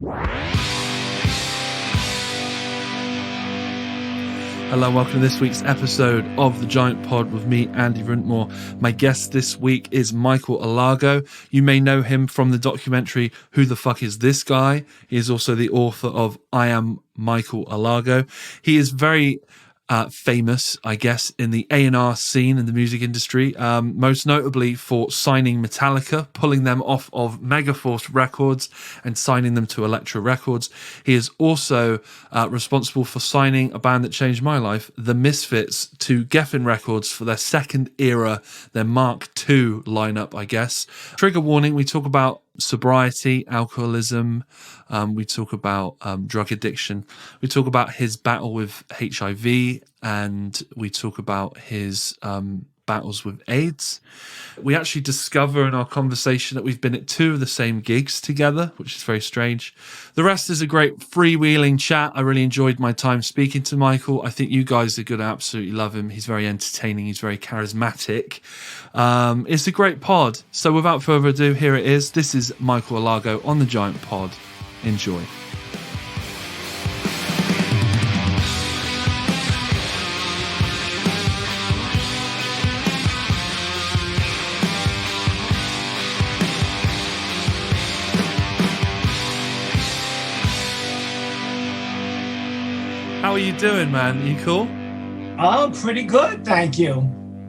Hello, welcome to this week's episode of The Giant Pod with me, Andy Wrintmore. My guest this week is Michael Alago. You may know him from the documentary Who the Fuck Is This Guy? He is also the author of I Am Michael Alago. He is very famous, I guess, in the A&R scene in the music industry, most notably for signing Metallica, pulling them off of Megaforce Records and signing them to Elektra Records. He is also responsible for signing a band that changed my life, the Misfits, to Geffen Records for their second era, their Mark II lineup, I guess. Trigger warning, we talk about sobriety, alcoholism, we talk about drug addiction, we talk about his battle with HIV, and we talk about his battles with AIDS. We actually discover in our conversation that we've been at 2 of the same gigs together, which is very strange. The rest is a great freewheeling chat. I really enjoyed my time speaking to Michael. I think you guys are going to absolutely love him. He's very entertaining. He's very charismatic. It's a great pod. So without further ado, here it is. This is Michael Alago on The Giant Pod. Enjoy. How are you doing, man? You cool? Oh, pretty good, thank you.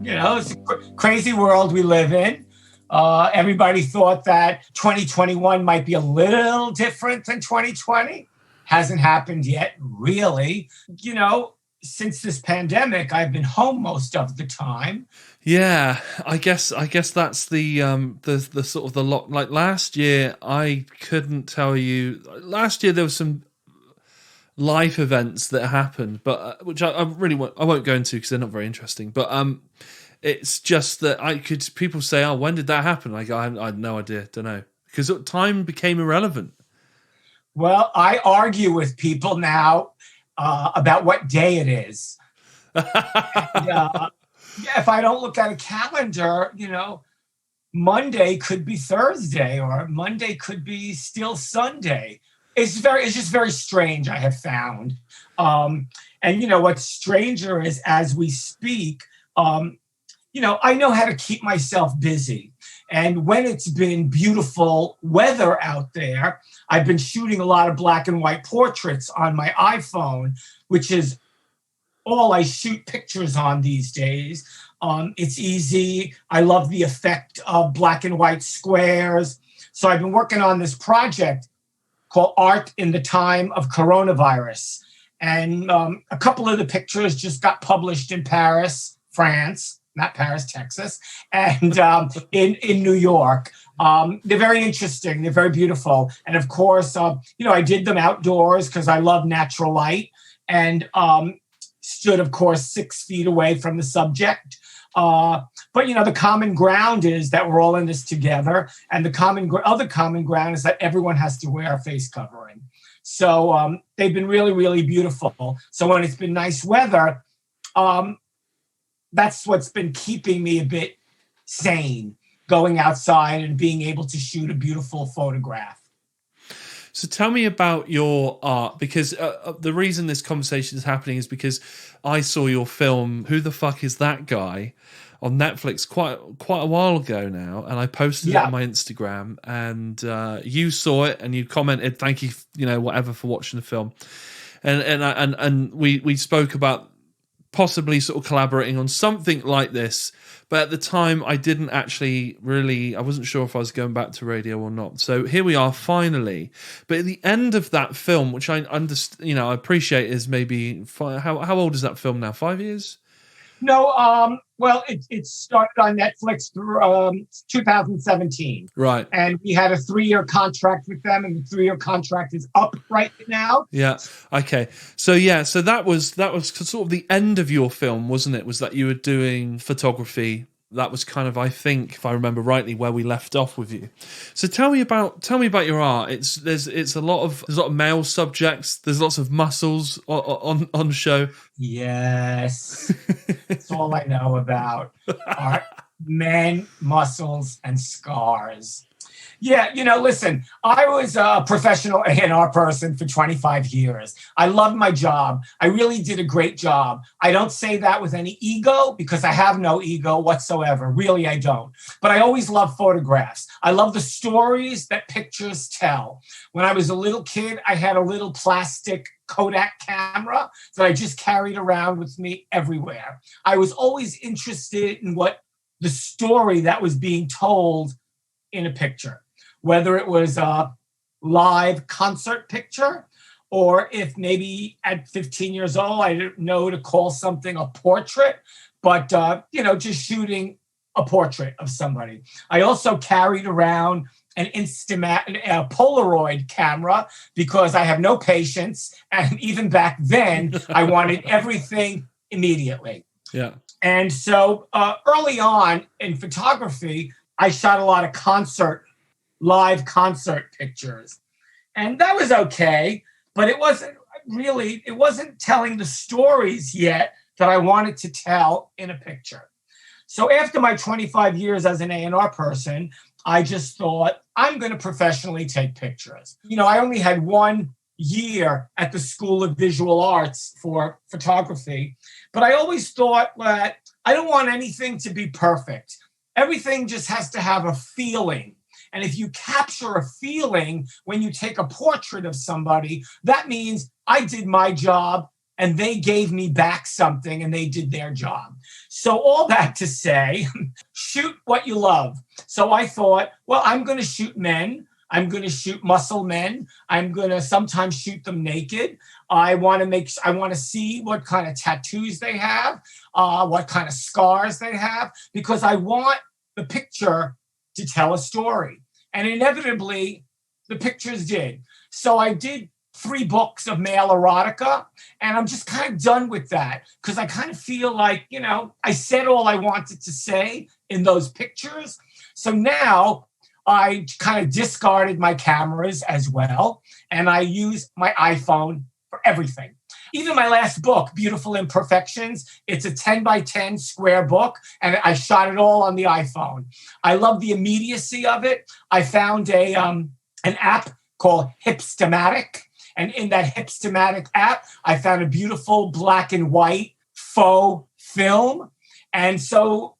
You know, it's a crazy world we live in. Everybody thought that 2021 might be a little different than 2020. Hasn't happened yet, really. You know, since this pandemic, I've been home most of the time. Yeah, I guess that's the sort of the lot. Like last year, I couldn't tell you. Last year there was some life events that happened, but which I won't go into because they're not very interesting. But it's just that people say, "Oh, when did that happen?" I go, I had no idea, don't know, because time became irrelevant. Well, I argue with people now about what day it is. And, if I don't look at a calendar, you know, Monday could be Thursday or Monday could be still Sunday. It's just very strange, I have found. And, you know, what's stranger is as we speak, you know, I know how to keep myself busy. And when it's been beautiful weather out there, I've been shooting a lot of black and white portraits on my iPhone, which is all I shoot pictures on these days. It's easy. I love the effect of black and white squares. So I've been working on this project called Art in the Time of Coronavirus. And a couple of the pictures just got published in Paris, France, not Paris, Texas, and in New York. They're very interesting. They're very beautiful. And of course, you know, I did them outdoors because I love natural light and stood, of course, 6 feet away from the subject. But, you know, the common ground is that we're all in this together. And the other common ground is that everyone has to wear a face covering. So they've been really, really beautiful. So when it's been nice weather, that's what's been keeping me a bit sane, going outside and being able to shoot a beautiful photograph. So tell me about your art, because the reason this conversation is happening is because I saw your film, Who the Fuck Is That Guy?, on Netflix quite a while ago now, and I posted it on my Instagram, and you saw it and you commented, "Thank you, you know, whatever, for watching the film," and we spoke about possibly sort of collaborating on something like this. But at the time, I didn't actually I wasn't sure if I was going back to radio or not. So here we are finally. But at the end of that film, which I understand, you know, I appreciate is maybe, how old is that film now? 5 years? No, well, it started on Netflix through 2017. Right. And we had a 3-year contract with them, and the 3-year contract is up right now. Yeah. Okay. So that was sort of the end of your film, wasn't it? Was that you were doing photography? That was kind of, I think, if I remember rightly, where we left off with you. So tell me about your art. There's a lot of male subjects. There's lots of muscles on show. Yes, that's all I know about art: men, muscles, and scars. Yeah, listen, I was a professional A&R person for 25 years. I loved my job. I really did a great job. I don't say that with any ego because I have no ego whatsoever. Really, I don't. But I always loved photographs. I love the stories that pictures tell. When I was a little kid, I had a little plastic Kodak camera that I just carried around with me everywhere. I was always interested in what the story that was being told in a picture, whether it was a live concert picture or if maybe at 15 years old, I didn't know to call something a portrait, but, just shooting a portrait of somebody. I also carried around a Polaroid camera because I have no patience. And even back then, I wanted everything immediately. Yeah. And so early on in photography, I shot a lot of live concert pictures. And that was okay, but it wasn't telling the stories yet that I wanted to tell in a picture. So after my 25 years as an A&R person, I just thought, I'm going to professionally take pictures. I only had 1 year at the School of Visual Arts for photography, but I always thought that I don't want anything to be perfect. Everything just has to have a feeling. And if you capture a feeling when you take a portrait of somebody, that means I did my job and they gave me back something and they did their job. So all that to say, shoot what you love. So I thought, well, I'm going to shoot men. I'm going to shoot muscle men. I'm going to sometimes shoot them naked. I want to see what kind of tattoos they have, what kind of scars they have, because I want the picture to tell a story. And inevitably, the pictures did. So I did 3 books of male erotica, and I'm just kind of done with that because I kind of feel like, I said all I wanted to say in those pictures. So now I kind of discarded my cameras as well, and I use my iPhone for everything. Even my last book, Beautiful Imperfections, it's a 10 by 10 square book, and I shot it all on the iPhone. I love the immediacy of it. I found an app called Hipstamatic, and in that Hipstamatic app, I found a beautiful black and white faux film. And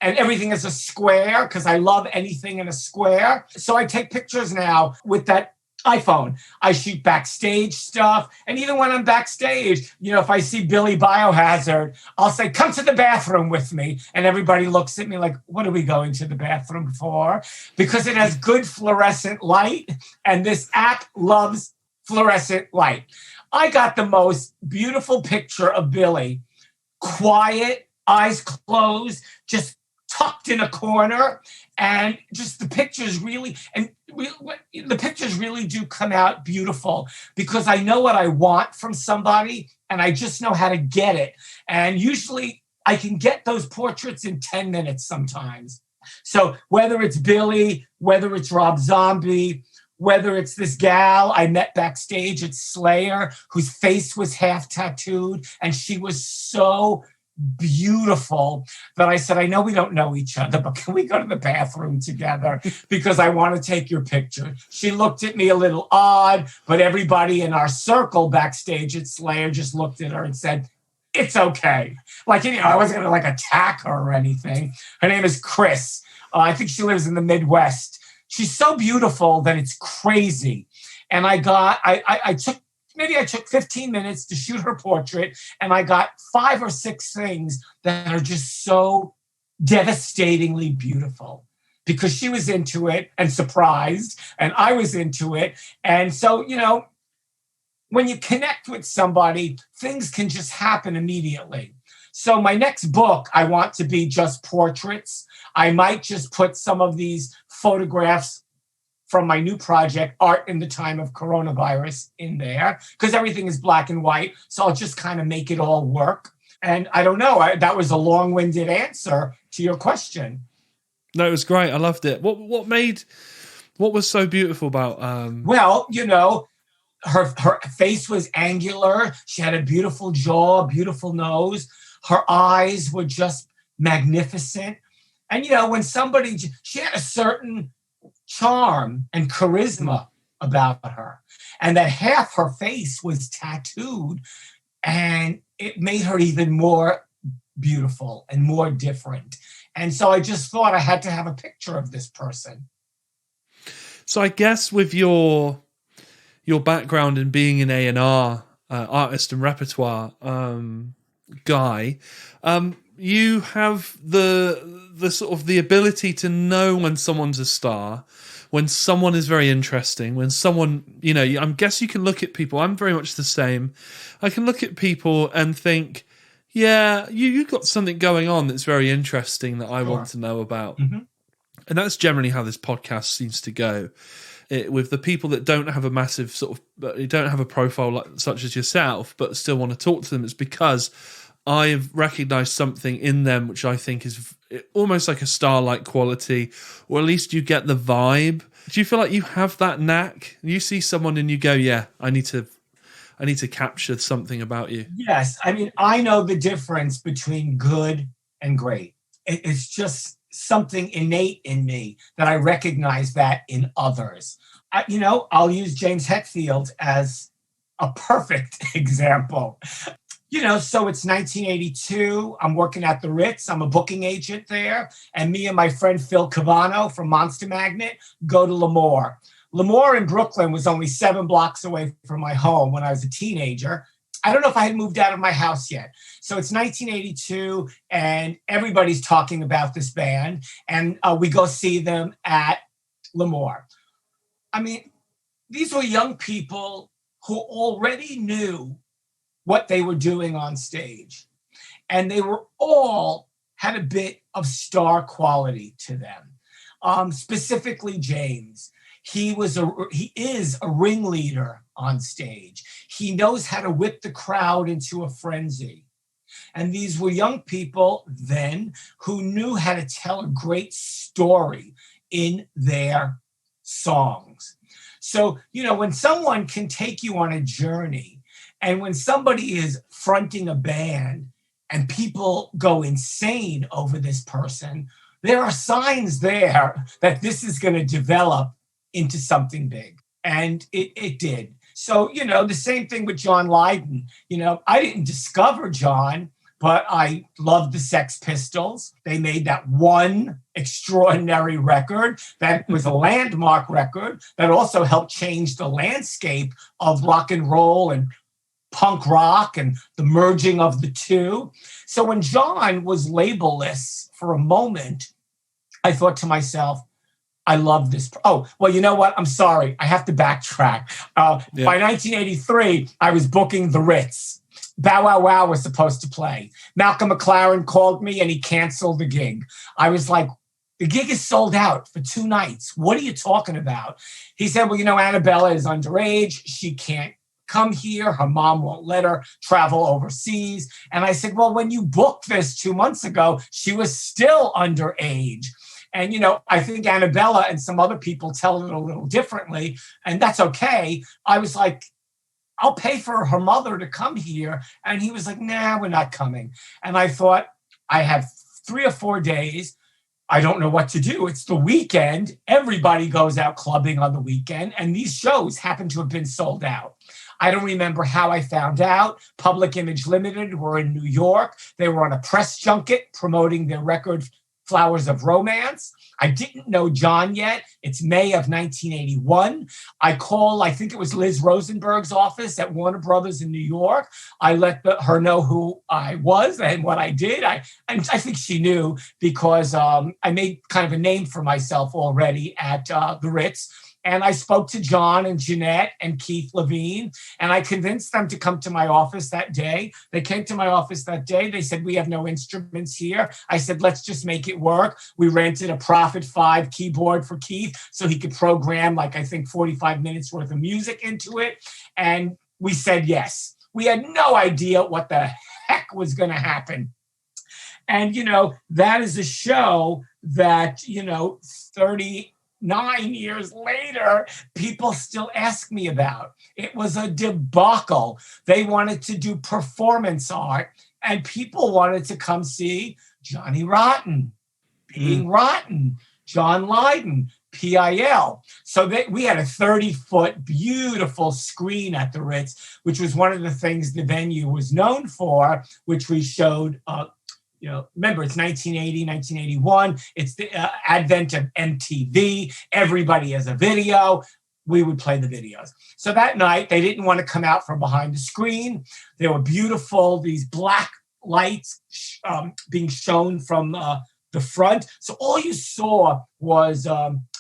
everything is a square because I love anything in a square. So I take pictures now with that iPhone. I shoot backstage stuff. And even when I'm backstage, if I see Billy Biohazard, I'll say, come to the bathroom with me. And everybody looks at me like, what are we going to the bathroom for? Because it has good fluorescent light. And this app loves fluorescent light. I got the most beautiful picture of Billy, quiet, eyes closed, just tucked in a corner, and just the pictures really do come out beautiful because I know what I want from somebody and I just know how to get it. And usually I can get those portraits in 10 minutes sometimes. So whether it's Billy, whether it's Rob Zombie, whether it's this gal I met backstage at Slayer whose face was half tattooed and she was so beautiful that I said, I know we don't know each other, but can we go to the bathroom together? Because I want to take your picture. She looked at me a little odd, but everybody in our circle backstage at Slayer just looked at her and said, it's okay. I wasn't going to attack her or anything. Her name is Chris. I think she lives in the Midwest. She's so beautiful that it's crazy. And I took 15 minutes to shoot her portrait, and I got 5 or 6 things that are just so devastatingly beautiful because she was into it and surprised, and I was into it. And so, when you connect with somebody, things can just happen immediately. So my next book, I want to be just portraits. I might just put some of these photographs from my new project, Art in the Time of Coronavirus, in there, because everything is black and white. So I'll just kind of make it all work. And I don't know, that was a long-winded answer to your question. No, it was great. I loved it. What was so beautiful about... Well, her face was angular. She had a beautiful jaw, beautiful nose. Her eyes were just magnificent. And, when she had a certain charm and charisma about her, and that half her face was tattooed, and it made her even more beautiful and more different. And so I just thought I had to have a picture of this person. So I guess with your background in being an A&R artist and repertoire guy, you have the sort of the ability to know when someone's a star, when someone is very interesting, when someone, you know, I guess you can look at people. I'm very much the same. I can look at people and think, yeah, you've got something going on that's very interesting that I want to know about. Mm-hmm. And that's generally how this podcast seems to go. With the people that don't have a massive sort of, don't have a profile such as yourself, but still want to talk to them, it's because I've recognized something in them which I think is almost like a star-like quality, or at least you get the vibe. Do you feel like you have that knack? You see someone and you go, yeah, I need to capture something about you. Yes. I mean, I know the difference between good and great. It's just something innate in me that I recognize that in others. I'll use James Hetfield as a perfect example. So it's 1982. I'm working at the Ritz. I'm a booking agent there. And me and my friend Phil Cavano from Monster Magnet go to Lemoore. Lemoore in Brooklyn was only 7 blocks away from my home when I was a teenager. I don't know if I had moved out of my house yet. So it's 1982, and everybody's talking about this band, and we go see them at Lemoore. I mean, these were young people who already knew what they were doing on stage, and they were all had a bit of star quality to them. Specifically, James. He is a ringleader on stage. He knows how to whip the crowd into a frenzy. And these were young people then who knew how to tell a great story in their songs. So, when someone can take you on a journey, and when somebody is fronting a band and people go insane over this person, there are signs there that this is going to develop into something big. And it did. So, the same thing with John Lydon. I didn't discover John, but I loved the Sex Pistols. They made that one extraordinary record that was a landmark record that also helped change the landscape of rock and roll and punk rock and the merging of the two. So when John was labelless for a moment, I thought to myself, I love this. Oh, well, you know what? I'm sorry. I have to backtrack. By 1983, I was booking the Ritz. Bow Wow Wow was supposed to play. Malcolm McLaren called me and he canceled the gig. I was like, the gig is sold out for 2 nights. What are you talking about? He said, well, Annabella is underage. She can't come here. Her mom won't let her travel overseas. And I said, well, when you booked this 2 months ago, she was still underage. And, I think Annabella and some other people tell it a little differently, and that's okay. I was like, I'll pay for her mother to come here. And he was like, nah, we're not coming. And I thought, I have 3 or 4 days. I don't know what to do. It's the weekend. Everybody goes out clubbing on the weekend. And these shows happen to have been sold out. I don't remember how I found out. Public Image Limited were in New York. They were on a press junket promoting their record, Flowers of Romance. I didn't know John yet. It's May of 1981. I call, I think it was Liz Rosenberg's office at Warner Brothers in New York. I let her know who I was and what I did. I think she knew because I made kind of a name for myself already at the Ritz. And I spoke to John and Jeanette and Keith Levine, and I convinced them to come to my office that day. They came to my office that day. They said, we have no instruments here. I said, let's just make it work. We rented a Prophet 5 keyboard for Keith so he could program, I think 45 minutes worth of music into it. And we said yes. We had no idea what the heck was going to happen. And, that is a show that, 39 years later, people still ask me about. It was a debacle. They wanted to do performance art, and people wanted to come see Johnny Rotten, being Rotten, John Lydon, PIL. So we had a 30-foot beautiful screen at the Ritz, which was one of the things the venue was known for, which we showed. Remember, it's 1980, 1981. It's the advent of MTV. Everybody has a video. We would play the videos. So that night, they didn't want to come out from behind the screen. They were beautiful, these black lights being shown from the front. So all you saw was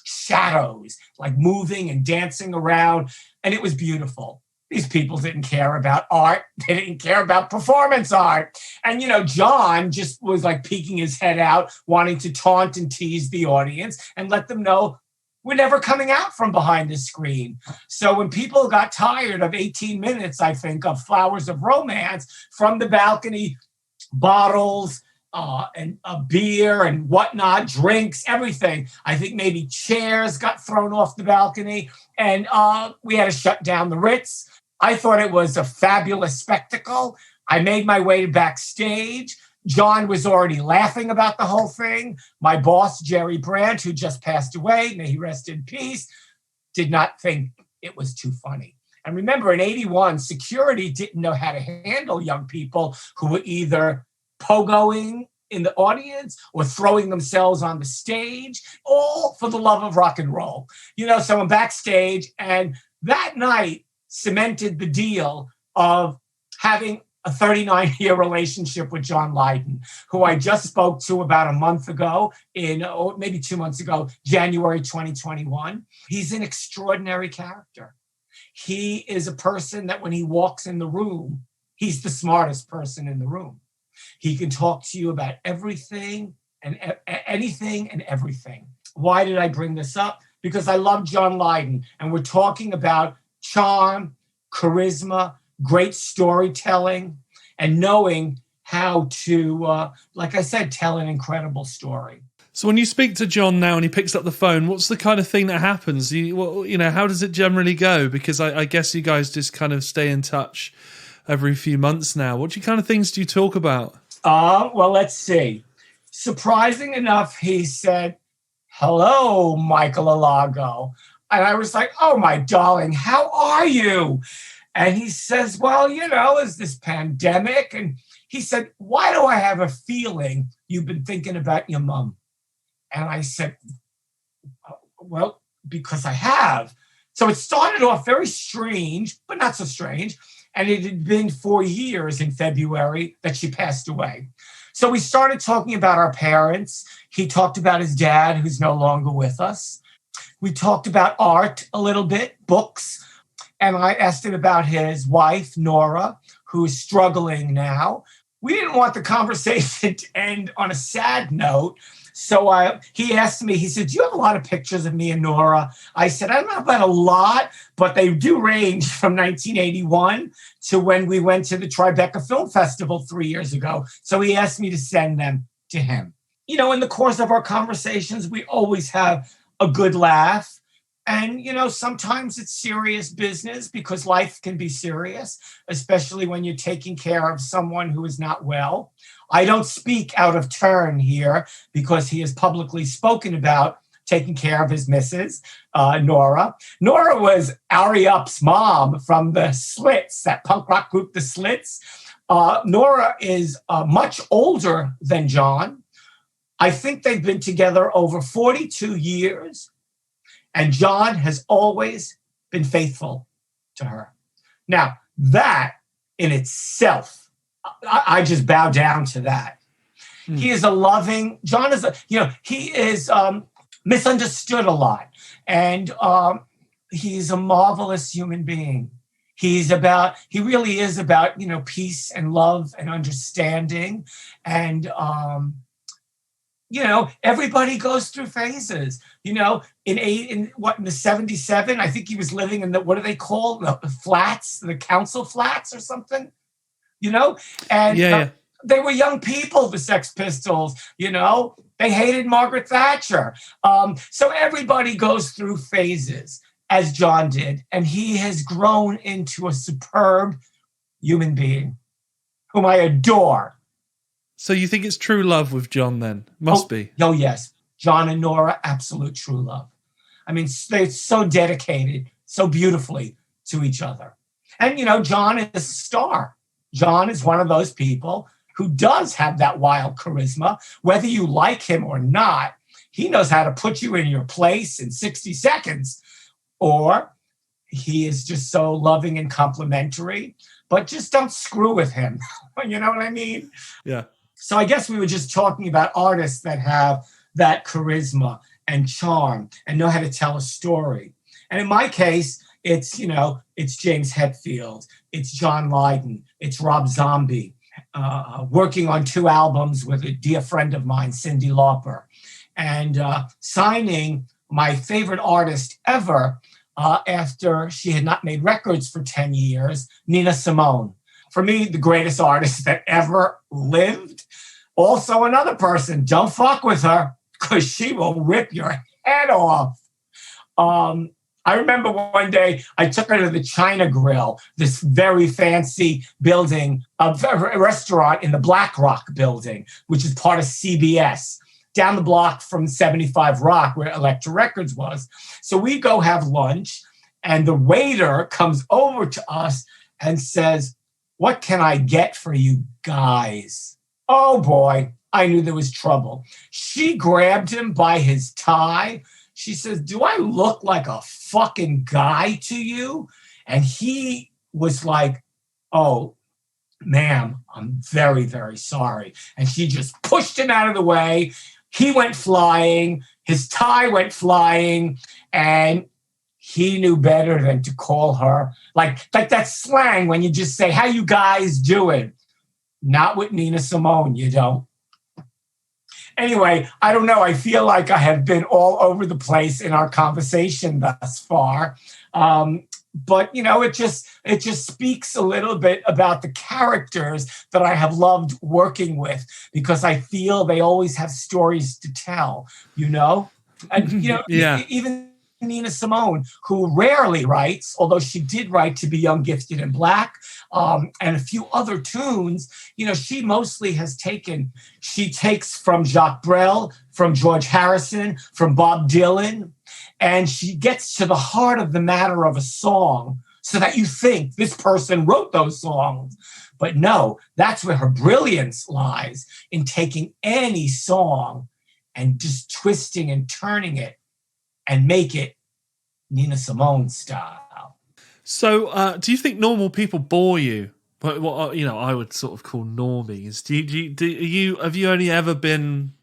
shadows, like moving and dancing around. And it was beautiful. These people didn't care about art. They didn't care about performance art. And, John just was like peeking his head out, wanting to taunt and tease the audience and let them know we're never coming out from behind the screen. So when people got tired of 18 minutes, I think, of Flowers of Romance from the balcony, bottles and a beer and whatnot, drinks, everything. I think maybe chairs got thrown off the balcony, and we had to shut down the Ritz. I thought it was a fabulous spectacle. I made my way backstage. John was already laughing about the whole thing. My boss, Jerry Brandt, who just passed away, may he rest in peace, did not think it was too funny. And remember, in 81, security didn't know how to handle young people who were either pogoing in the audience or throwing themselves on the stage, all for the love of rock and roll. So I'm backstage, and that night cemented the deal of having a 39-year relationship with John Lydon, who I just spoke to about a month ago, maybe 2 months ago, January 2021. He's an extraordinary character. He is a person that when he walks in the room, he's the smartest person in the room. He can talk to you about everything and anything and everything. Why did I bring this up? Because I love John Lydon, and we're talking about charm, charisma, great storytelling, and knowing how to, like I said, tell an incredible story. So when you speak to John now and he picks up the phone, what's the kind of thing that happens? How does it generally go? Because I guess you guys just kind of stay in touch every few months now. What kind of things do you talk about? Well, let's see. Surprising enough, he said, "Hello, Michael Alago." And I was like, "Oh, my darling, how are you?" And he says, "Well, it's this pandemic." And he said, "Why do I have a feeling you've been thinking about your mom?" And I said, "Well, because I have." So it started off very strange, but not so strange. And it had been 4 years in February that she passed away. So we started talking about our parents. He talked about his dad, who's no longer with us. We talked about art a little bit, books. And I asked him about his wife, Nora, who is struggling now. We didn't want the conversation to end on a sad note. So he asked me, he said, "Do you have a lot of pictures of me and Nora?" I said, "I don't know about a lot, but they do range from 1981 to when we went to the Tribeca Film Festival 3 years ago." So he asked me to send them to him. In the course of our conversations, we always have a good laugh. And, sometimes it's serious business because life can be serious, especially when you're taking care of someone who is not well. I don't speak out of turn here because he has publicly spoken about taking care of his missus, Nora. Nora was Ari Up's mom from the Slits, that punk rock group, the Slits. Nora is much older than John. I think they've been together over 42 years. And John has always been faithful to her. Now, that in itself, I just bow down to that. He is John is he is misunderstood a lot. And he's a marvelous human being. He really is about, peace and love and understanding. And, everybody goes through phases. In the 77, I think he was living in what do they call the flats, the council flats or something, and they were young people, the Sex Pistols, they hated Margaret Thatcher. So everybody goes through phases, as John did, and he has grown into a superb human being whom I adore. So you think it's true love with John then? Must be. Oh, yes. John and Nora, absolute true love. I mean, they're so dedicated, so beautifully to each other. And, John is a star. John is one of those people who does have that wild charisma. Whether you like him or not, he knows how to put you in your place in 60 seconds. Or he is just so loving and complimentary, but just don't screw with him. You know what I mean? Yeah. So I guess we were just talking about artists that have that charisma and charm and know how to tell a story. And in my case, it's James Hetfield, it's John Lydon, it's Rob Zombie, working on 2 albums with a dear friend of mine, Cyndi Lauper, and signing my favorite artist ever after she had not made records for 10 years, Nina Simone. For me, the greatest artist that ever lived. Also another person, don't fuck with her because she will rip your head off. I remember one day I took her to the China Grill, this very fancy building, a restaurant in the Black Rock building, which is part of CBS, down the block from 75 Rock, where Elektra Records was. So we go have lunch, and the waiter comes over to us and says, "What can I get for you guys?" Oh boy, I knew there was trouble. She grabbed him by his tie. She says, "Do I look like a fucking guy to you?" And he was like, "Oh, ma'am, I'm very, very sorry." And she just pushed him out of the way. He went flying. His tie went flying. And he knew better than to call her like that slang when you just say, "How you guys doing?" Not with Nina Simone, you don't. Anyway, I don't know. I feel like I have been all over the place in our conversation thus far. But, it just speaks a little bit about the characters that I have loved working with, because I feel they always have stories to tell, And, Yeah. even Nina Simone, who rarely writes, although she did write To Be Young, Gifted, and Black, and a few other tunes, she mostly she takes from Jacques Brel, from George Harrison, from Bob Dylan, and she gets to the heart of the matter of a song so that you think this person wrote those songs. But no, that's where her brilliance lies, in taking any song and just twisting and turning it and make it Nina Simone style. So, do you think normal people bore you? What I would sort of call normies. Have you only ever been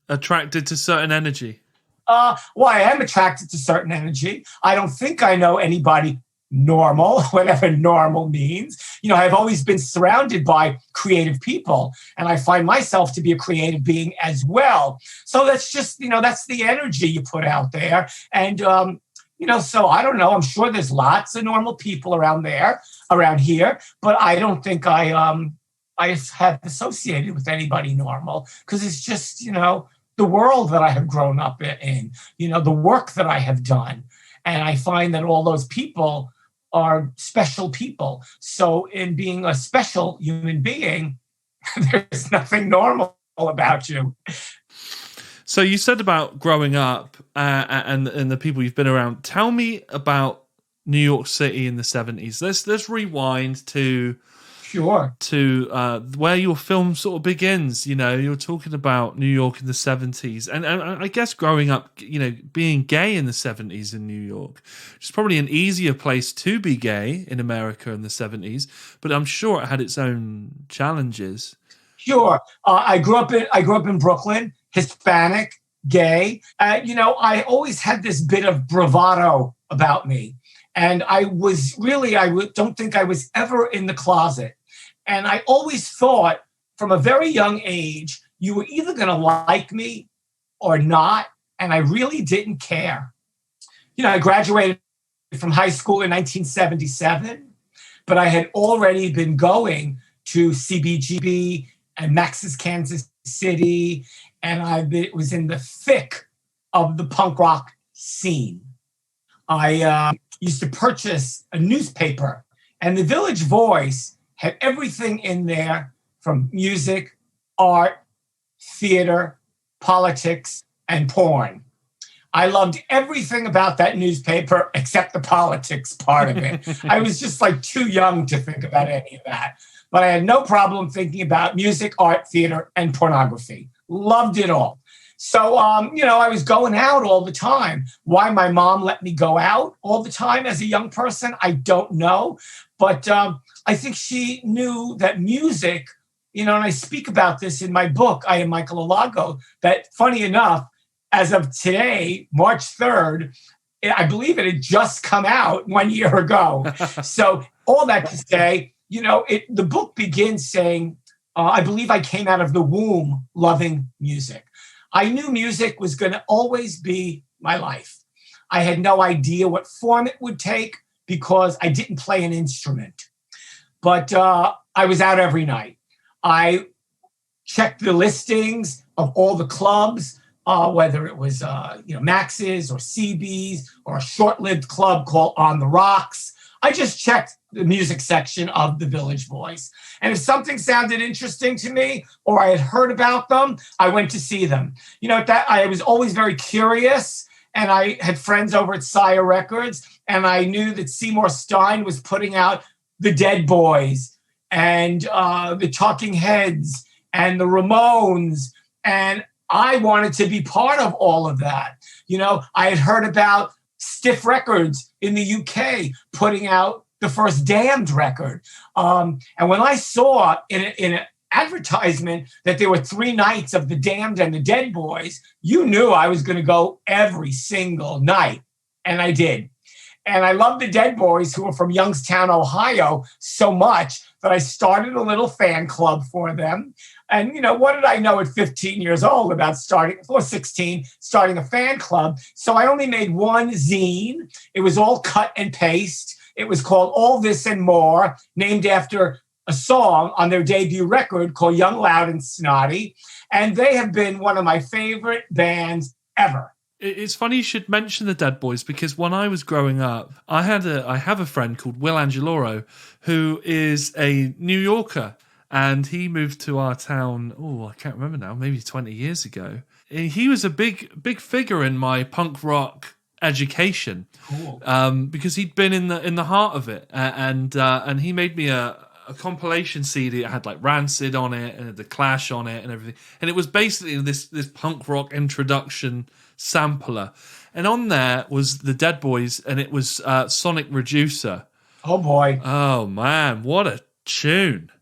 attracted to certain energy? Well, I am attracted to certain energy. I don't think I know anybody normal, whatever normal means. I've always been surrounded by creative people, and I find myself to be a creative being as well. So that's just, that's the energy you put out there. And, so I don't know. I'm sure there's lots of normal people around here, but I don't think I have associated with anybody normal, because it's just, the world that I have grown up in, the work that I have done. And I find that all those people are special people. So in being a special human being, there's nothing normal about you. So you said about growing up and the people you've been around. Tell me about New York City in the 70s. Let's rewind to where your film sort of begins. You're talking about New York in the 70s, and I guess growing up, being gay in the 70s in New York, which is probably an easier place to be gay in America in the 70s, but I'm sure it had its own challenges. Sure. I grew up in Brooklyn, Hispanic, gay. I always had this bit of bravado about me. And I don't think I was ever in the closet. And I always thought from a very young age, you were either going to like me or not. And I really didn't care. I graduated from high school in 1977, but I had already been going to CBGB and Max's Kansas City, and I was in the thick of the punk rock scene. I used to purchase a newspaper, and the Village Voice had everything in there from music, art, theater, politics, and porn. I loved everything about that newspaper except the politics part of it. I was just like too young to think about any of that. But I had no problem thinking about music, art, theater, and pornography. Loved it all. So, I was going out all the time. Why my mom let me go out all the time as a young person, I don't know. But I think she knew that music, and I speak about this in my book, I Am Michael Alago, that funny enough, as of today, March 3rd, I believe it had just come out 1 year ago. So all that to say, the book begins saying, I believe I came out of the womb loving music. I knew music was going to always be my life. I had no idea what form it would take because I didn't play an instrument. But I was out every night. I checked the listings of all the clubs, whether it was Max's or CB's or a short-lived club called On the Rocks. I just checked the music section of the Village Voice. And if something sounded interesting to me or I had heard about them, I went to see them. I was always very curious, and I had friends over at Sire Records, and I knew that Seymour Stein was putting out the Dead Boys and the Talking Heads and the Ramones, and I wanted to be part of all of that. I had heard about Stiff Records in the UK putting out the first Damned record. And when I saw in an advertisement that there were 3 nights of the Damned and the Dead Boys, you knew I was going to go every single night. And I did. And I love the Dead Boys, who are from Youngstown, Ohio, so much that I started a little fan club for them. And, what did I know at 15 years old about starting a fan club? So I only made one zine. It was all cut and paste. It was called All This and More, named after a song on their debut record called Young, Loud, and Snotty. And they have been one of my favorite bands ever. It's funny you should mention the Dead Boys, because when I was growing up, I have a friend called Will Angeloro, who is a New Yorker, and he moved to our town, I can't remember now, maybe 20 years ago. He was a big figure in my punk rock education. Cool. Because he'd been in the heart of it, and he made me a compilation CD that had like Rancid on it and the Clash on it and everything, and it was basically this punk rock introduction sampler, and on there was the Dead Boys, and it was Sonic Reducer. Oh boy. Oh man, what a tune.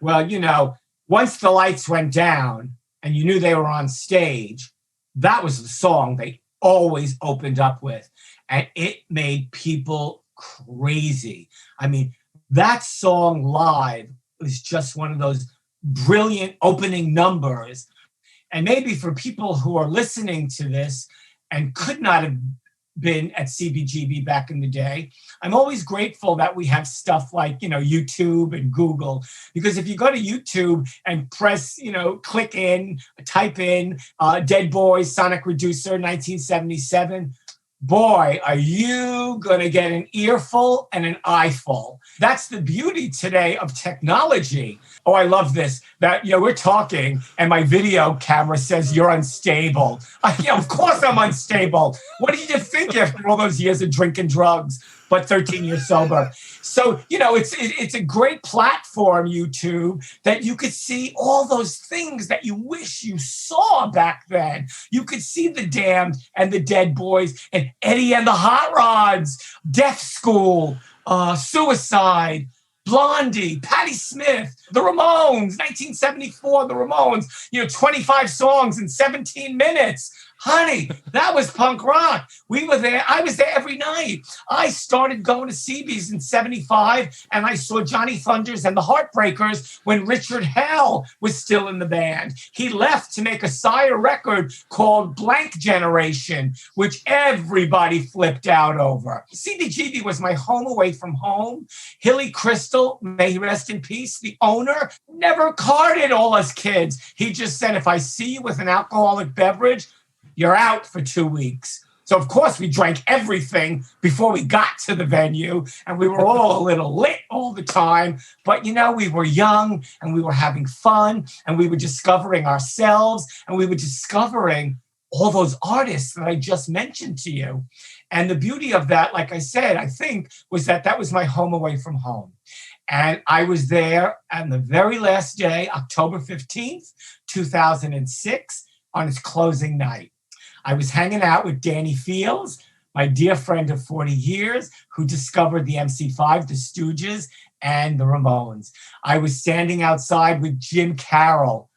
Well, once the lights went down and you knew they were on stage, that was the song they always opened up with, and it made people crazy. I mean, that song live was just one of those brilliant opening numbers. And maybe for people who are listening to this and could not have been at CBGB back in the day, I'm always grateful that we have stuff like, YouTube and Google. Because if you go to YouTube and press, type in Dead Boys, Sonic Reducer, 1977, boy, are you going to get an earful and an eyeful. That's the beauty today of technology. Oh, I love this. That, we're talking and my video camera says you're unstable. Of course I'm unstable. What did you think after all those years of drinking drugs, but 13 years sober? So, it's a great platform, YouTube, that you could see all those things that you wish you saw back then. You could see the Damned and the Dead Boys and Eddie and the Hot Rods, Death School, Suicide, Blondie, Patti Smith, the Ramones, 1974, the Ramones, 25 songs in 17 minutes. Honey, that was punk rock. We were there. I was there every night. I started going to CB's in 75, and I saw Johnny Thunders and the Heartbreakers when Richard Hell was still in the band. He left to make a Sire record called Blank Generation, which everybody flipped out over. CBGB was my home away from home. Hilly Crystal, may he rest in peace, the owner, never carded all us kids. He just said, if I see you with an alcoholic beverage, you're out for 2 weeks. So, of course, we drank everything before we got to the venue, and we were all a little lit all the time. But, we were young, and we were having fun, and we were discovering ourselves, and we were discovering all those artists that I just mentioned to you. And the beauty of that, like I said, I think, was that was my home away from home. And I was there on the very last day, October 15th, 2006, on its closing night. I was hanging out with Danny Fields, my dear friend of 40 years, who discovered the MC5, the Stooges, and the Ramones. I was standing outside with Jim Carroll,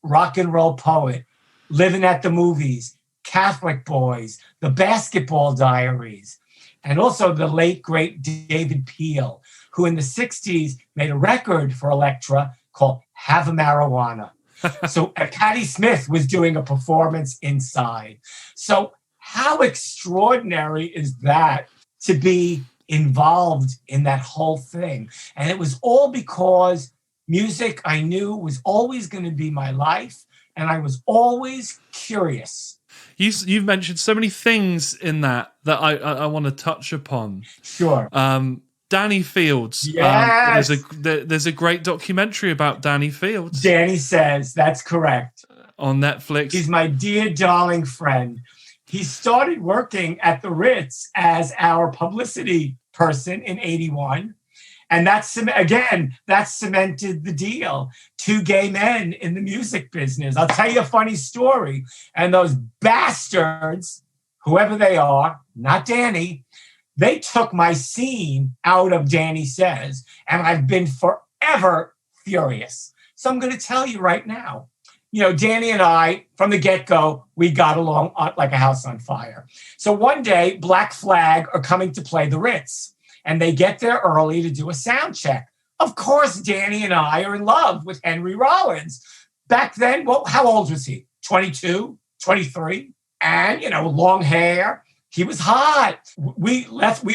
rock and roll poet, Living at the Movies, Catholic Boys, The Basketball Diaries, and also the late, great David Peel, who in the 60s made a record for Elektra called Have a Marijuana. So Patti Smith was doing a performance inside. So how extraordinary is that to be involved in that whole thing? And it was all because music, I knew, was always going to be my life, and I was always curious. You've mentioned so many things in that I want to touch upon. Sure. Danny Fields. Yes. There's a great documentary about Danny Fields. Danny Says, that's correct. On Netflix. He's my dear, darling friend. He started working at the Ritz as our publicity person in 81. And that cemented the deal. Two gay men in the music business. I'll tell you a funny story. And those bastards, whoever they are, not Danny, they took my scene out of Danny Says, and I've been forever furious. So I'm going to tell you right now. You know, Danny and I, from the get-go, we got along like a house on fire. So one day, Black Flag are coming to play the Ritz, and they get there early to do a sound check. Of course, Danny and I are in love with Henry Rollins. Back then, well, how old was he? 22, 23? And, you know, long hair. He was hot. We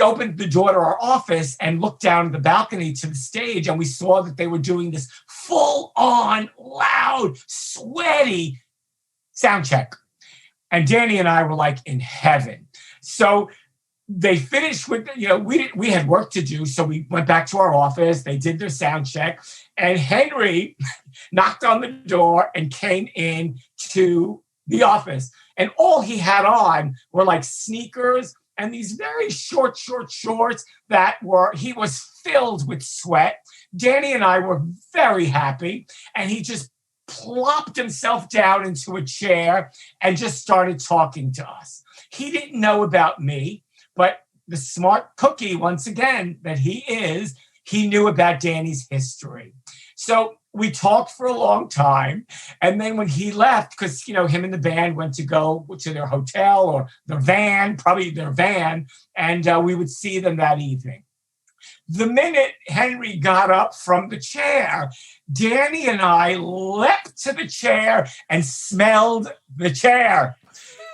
opened the door to our office and looked down the balcony to the stage, and we saw that they were doing this full-on, loud, sweaty sound check. And Danny and I were like in heaven. So they finished with, you know, we had work to do, so we went back to our office. They did their sound check, and Henry knocked on the door and came in to the office. And all he had on were like sneakers and these very short shorts he was filled with sweat. Danny and I were very happy. And he just plopped himself down into a chair and just started talking to us. He didn't know about me, but the smart cookie, once again, that he is, he knew about Danny's history. So we talked for a long time. And then when he left, because, you know, him and the band went to go to their hotel or their van, probably their van, and we would see them that evening. The minute Henry got up from the chair, Danny and I leapt to the chair and smelled the chair.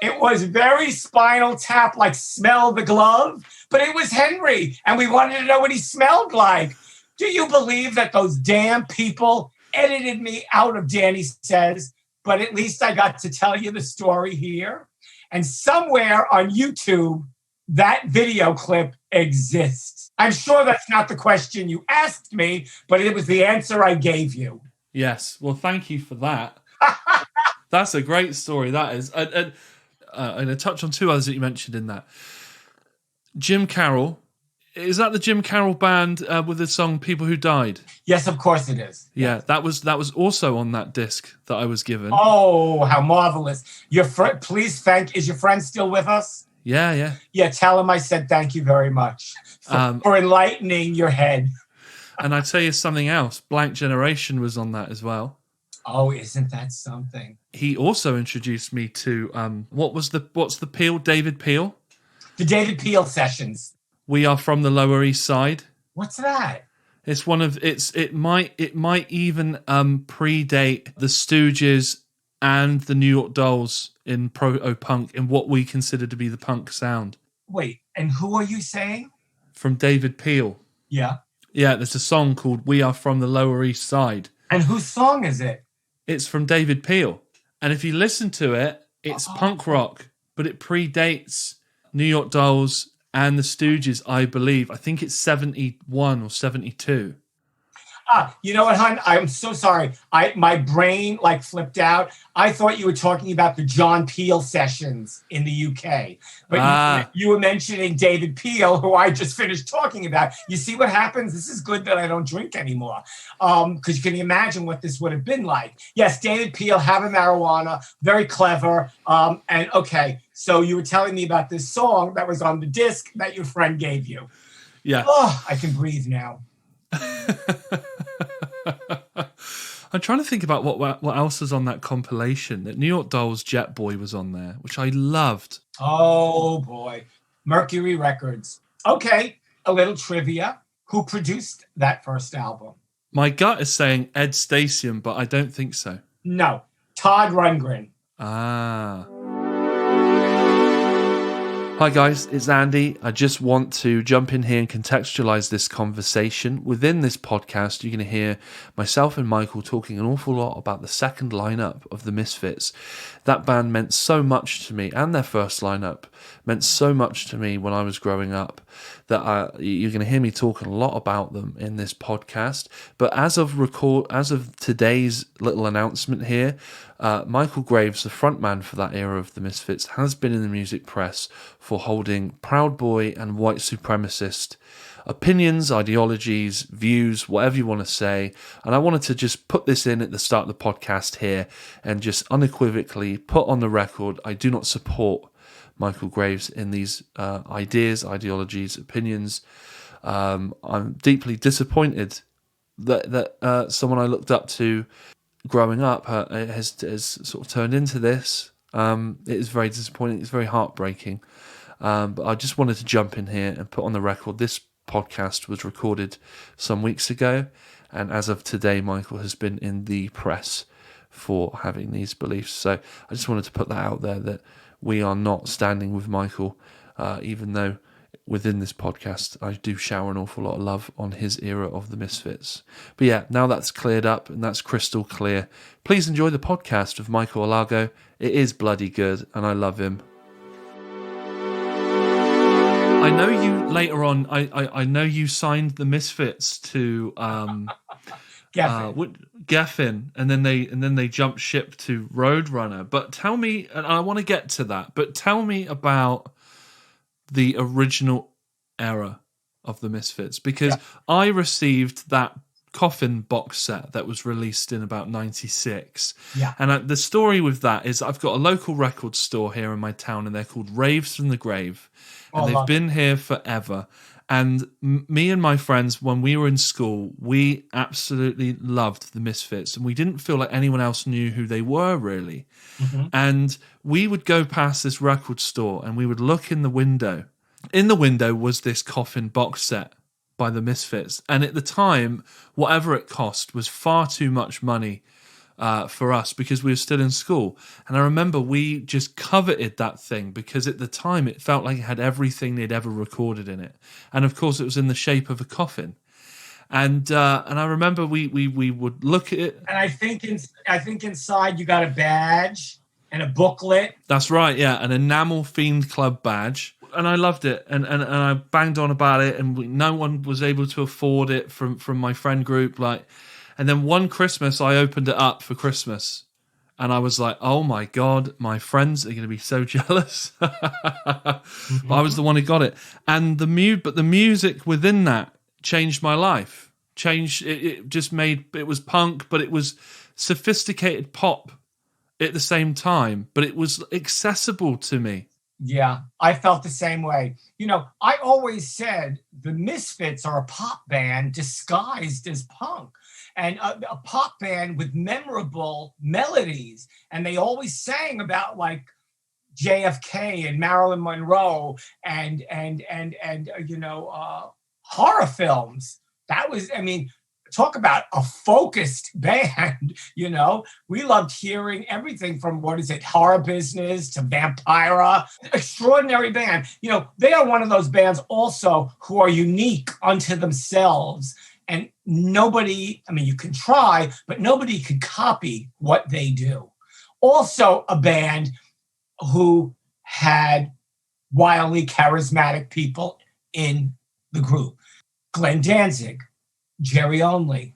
It was very Spinal Tap, like smell the glove, but it was Henry, and we wanted to know what he smelled like. Do you believe that those damn people edited me out of Danny Says, but at least I got to tell you the story here? And somewhere on YouTube, that video clip exists. I'm sure that's not the question you asked me, but it was the answer I gave you. Yes. Well, thank you for that. That's a great story, that is. And I touch on two others that you mentioned in that. Jim Carroll. Is that the Jim Carroll band with the song "People Who Died"? Yes, of course it is. Yeah, that was also on that disc that I was given. Oh, how marvelous! Is your friend still with us? Yeah. Yeah, tell him I said thank you very much for enlightening your head. And I tell you something else. Blank Generation was on that as well. Oh, isn't that something? He also introduced me to what's the Peel? David Peel. The David Peel sessions. We Are From the Lower East Side. What's that? It's one of it might even predate the Stooges and the New York Dolls in proto-punk, in what we consider to be the punk sound. Wait, and who are you saying? From David Peel. Yeah. Yeah, there's a song called We Are From the Lower East Side. And whose song is it? It's from David Peel. And if you listen to it, it's punk rock, but it predates New York Dolls and the Stooges, I believe. I think it's 71 or 72. You know what, hon? I'm so sorry. My brain like flipped out. I thought you were talking about the John Peel sessions in the UK, but you were mentioning David Peel, who I just finished talking about. You see what happens? This is good that I don't drink anymore, because you can imagine what this would have been like. Yes, David Peel, having marijuana, very clever. And okay, so you were telling me about this song that was on the disc that your friend gave you. Yeah. Oh, I can breathe now. I'm trying to think about what else was on that compilation. That New York Dolls Jet Boy was on there, which I loved. Oh boy, Mercury Records. Okay, a little trivia. Who produced that first album? My gut is saying Ed Stasium, but I don't think so. No, Todd Rundgren. Hi guys, it's Andy. I just want to jump in here and contextualize this conversation. Within this podcast, you're going to hear myself and Michael talking an awful lot about the second lineup of the Misfits. That band meant so much to me, and their first lineup meant so much to me when I was growing up, that you're going to hear me talking a lot about them in this podcast. But as of today's little announcement here, Michael Graves, the frontman for that era of the Misfits, has been in the music press for holding Proud Boy and white supremacist opinions, ideologies, views, whatever you want to say. And I wanted to just put this in at the start of the podcast here and just unequivocally put on the record, I do not support Michael Graves in these ideas, ideologies, opinions. I'm deeply disappointed that someone I looked up to growing up has sort of turned into this. It is very disappointing. It's very heartbreaking. But I just wanted to jump in here and put on the record, this podcast was recorded some weeks ago, and as of today, Michael has been in the press for having these beliefs. So I just wanted to put that out there, that we are not standing with Michael, even though within this podcast I do shower an awful lot of love on his era of the Misfits. But yeah, now that's cleared up and that's crystal clear. Please enjoy the podcast of Michael Alago. It is bloody good and I love him. I know you later on, I know you signed the Misfits to Geffen, and then they jumped ship to Roadrunner. But tell me, and I want to get to that, but tell me about the original era of the Misfits, because I received that Coffin box set that was released in about 96. Yeah. And the story with that is I've got a local record store here in my town, and they're called Raves from the Grave. And they've been here forever. And me and my friends, when we were in school, we absolutely loved the Misfits. And we didn't feel like anyone else knew who they were, really. Mm-hmm. And we would go past this record store and we would look in the window. In the window was this Coffin box set by the Misfits. And at the time, whatever it cost was far too much money for us, because we were still in school. And I remember we just coveted that thing, because at the time it felt like it had everything they'd ever recorded in it. And of course it was in the shape of a coffin. And I remember we would look at it. And I think inside you got a badge and a booklet. That's right, yeah, an Enamel Fiend Club badge. And I loved it, and I banged on about it, and no one was able to afford it from my friend group, like. And then one Christmas, I opened it up for Christmas. And I was like, oh my God, my friends are going to be so jealous. Mm-hmm. But I was the one who got it. And the music within that changed my life. It just made, it was punk, but it was sophisticated pop at the same time. But it was accessible to me. Yeah, I felt the same way. You know, I always said the Misfits are a pop band disguised as punk. And a pop band with memorable melodies. And they always sang about like JFK and Marilyn Monroe and horror films. That was, I mean, talk about a focused band, you know. We loved hearing everything from, Horror Business to Vampira. Extraordinary band. You know, they are one of those bands also who are unique unto themselves. And nobody, I mean, you can try, but nobody could copy what they do. Also a band who had wildly charismatic people in the group. Glenn Danzig, Jerry Only,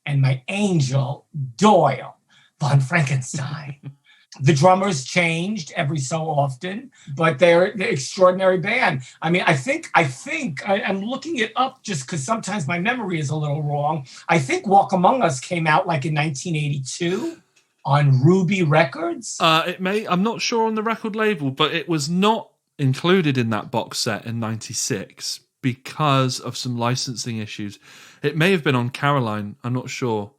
and my angel, Doyle von Frankenstein. The drummers changed every so often, but they're an extraordinary band. I mean, I think I'm looking it up just because sometimes my memory is a little wrong. I think Walk Among Us came out like in 1982 on Ruby Records. I'm not sure on the record label, but it was not included in that box set in 96 because of some licensing issues. It may have been on Caroline. I'm not sure.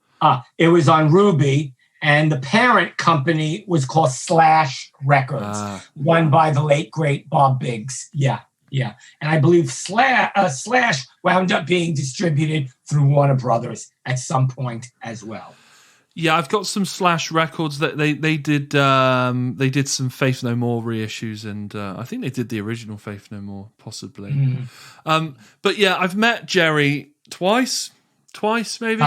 It was on Ruby. And the parent company was called Slash Records, run by the late, great Bob Biggs. Yeah. And I believe Slash wound up being distributed through Warner Brothers at some point as well. Yeah, I've got some Slash records that they did some Faith No More reissues, and I think they did the original Faith No More, possibly. Mm. But yeah, I've met Jerry twice maybe.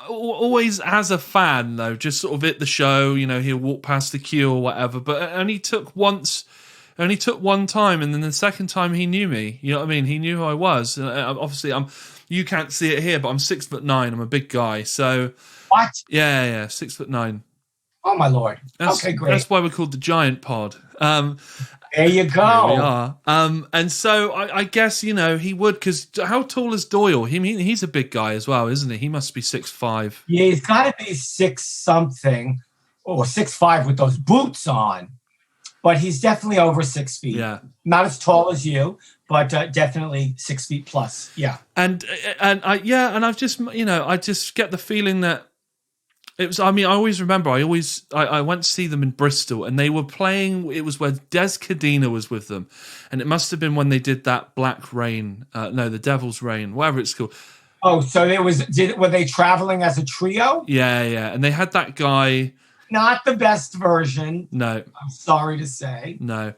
Always as a fan though, just sort of at the show, he'll walk past the queue or whatever, but it only took one time, and then the second time he knew me. You know what I mean? He knew who I was. Obviously, you can't see it here, but I'm 6'9". I'm a big guy, so what? Yeah, 6'9". Oh my Lord! Okay, great. That's why we're called the Giant Pod. There you go. There we are. And so I guess, he would, because how tall is Doyle? He's a big guy as well, isn't he? He must be 6'5". Yeah, he's got to be 6 something or 6'5" with those boots on. But he's definitely over 6 feet. Yeah. Not as tall as you, but definitely 6 feet plus. Yeah. And I've just, I just get the feeling that it was, I always remember, I went to see them in Bristol, and they were playing, it was where Des Cadena was with them, and it must have been when they did that Black Rain, the Devil's Rain, whatever it's called. Oh, so were they traveling as a trio? Yeah, and they had that guy. Not the best version. No. I'm sorry to say. No.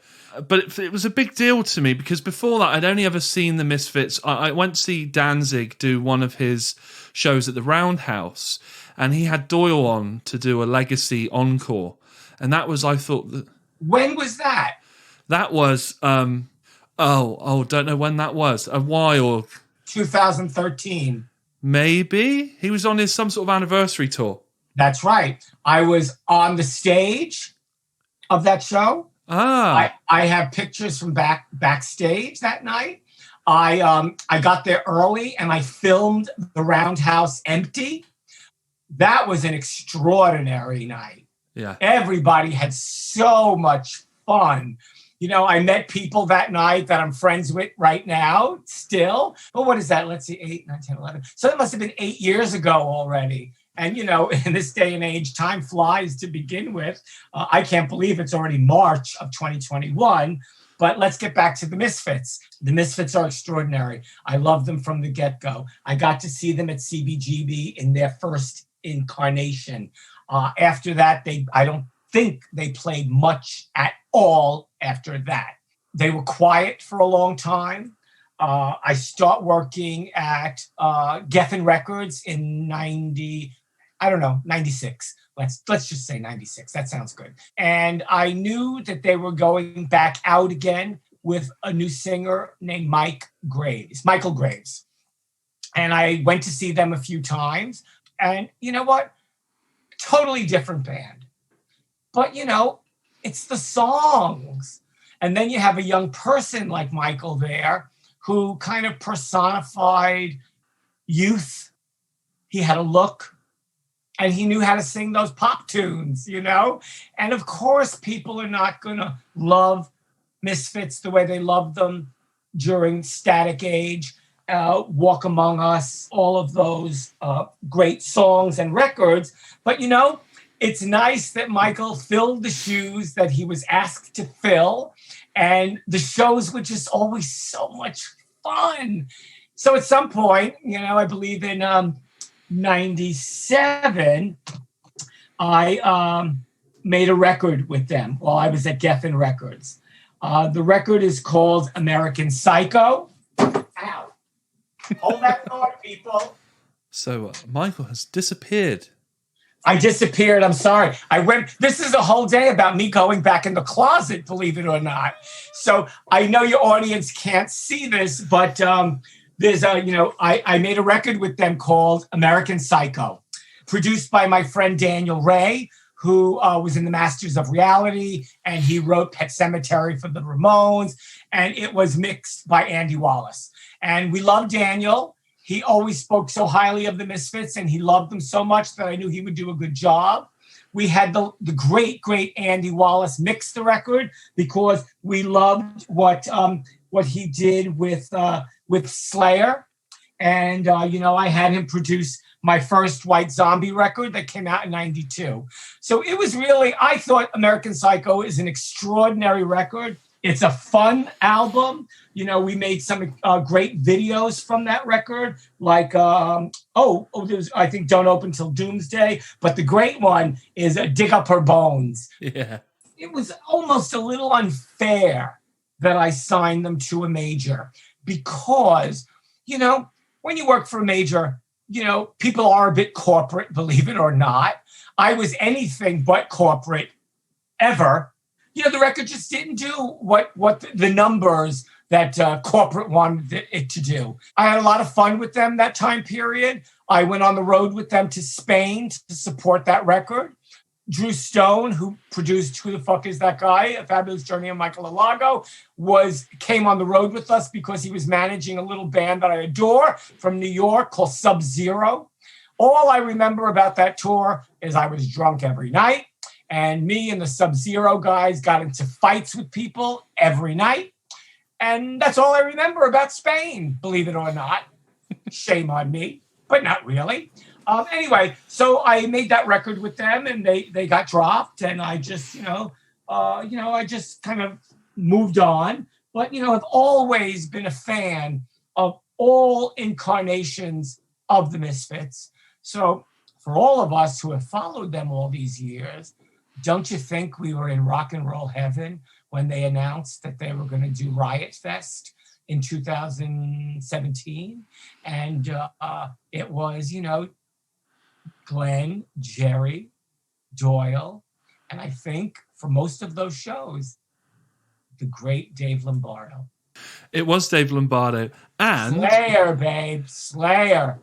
But it was a big deal to me, because before that, I'd only ever seen the Misfits. I went to see Danzig do one of his shows at the Roundhouse, and he had Doyle on to do a Legacy encore. And that was, I thought... When was that? That was, don't know when that was. A while. 2013. Maybe? He was on some sort of anniversary tour. That's right. I was on the stage of that show. I have pictures from backstage that night. I got there early, and I filmed the Roundhouse empty. That was an extraordinary night. Yeah. Everybody had so much fun. I met people that night that I'm friends with right now still. But what is that? Let's see, 8, 9, 10, 11. So it must have been 8 years ago already. And, in this day and age, time flies to begin with. I can't believe it's already March of 2021. But let's get back to the Misfits. The Misfits are extraordinary. I love them from the get-go. I got to see them at CBGB in their first incarnation. After that, I don't think they played much at all after that. They were quiet for a long time. I start working at Geffen Records in 96. Let's just say 96. That sounds good. And I knew that they were going back out again with a new singer named Michael Graves. And I went to see them a few times. And you know what? Totally different band. But, it's the songs. And then you have a young person like Michael there who kind of personified youth. He had a look, and he knew how to sing those pop tunes, And of course, people are not going to love Misfits the way they loved them during Static Age, Walk Among Us, all of those great songs and records. But, it's nice that Michael filled the shoes that he was asked to fill, and the shows were just always so much fun. So at some point, I believe in 97, I made a record with them while I was at Geffen Records. The record is called American Psycho. Ow. Hold that thought, people. So Michael has disappeared. I disappeared. I'm sorry. This is a whole day about me going back in the closet, believe it or not. So I know your audience can't see this, but There's I made a record with them called American Psycho, produced by my friend Daniel Ray, who was in the Masters of Reality, and he wrote Pet Sematary for the Ramones, and it was mixed by Andy Wallace. And we love Daniel. He always spoke so highly of the Misfits, and he loved them so much that I knew he would do a good job. We had the great Andy Wallace mix the record because we loved what he did with Slayer. And, I had him produce my first White Zombie record that came out in 92. So it was really, I thought American Psycho is an extraordinary record. It's a fun album. We made some great videos from that record, like, there's, I think, Don't Open Till Doomsday. But the great one is Dig Up Her Bones. Yeah. It was almost a little unfair that I signed them to a major because, when you work for a major, people are a bit corporate, believe it or not. I was anything but corporate ever. The record just didn't do what the numbers that corporate wanted it to do. I had a lot of fun with them that time period. I went on the road with them to Spain to support that record. Drew Stone, who produced Who the Fuck Is That Guy? A Fabulous Journey of Michael Alago, came on the road with us because he was managing a little band that I adore from New York called Sub-Zero. All I remember about that tour is I was drunk every night, and me and the Sub-Zero guys got into fights with people every night. And that's all I remember about Spain, believe it or not. Shame on me, but not really. Anyway, so I made that record with them, and they got dropped, and I just, I just kind of moved on. But, I've always been a fan of all incarnations of the Misfits. So for all of us who have followed them all these years, don't you think we were in rock and roll heaven when they announced that they were going to do Riot Fest in 2017? And it was, Glenn, Jerry, Doyle, and I think for most of those shows, the great Dave Lombardo. It was Dave Lombardo. And Slayer, babe, Slayer.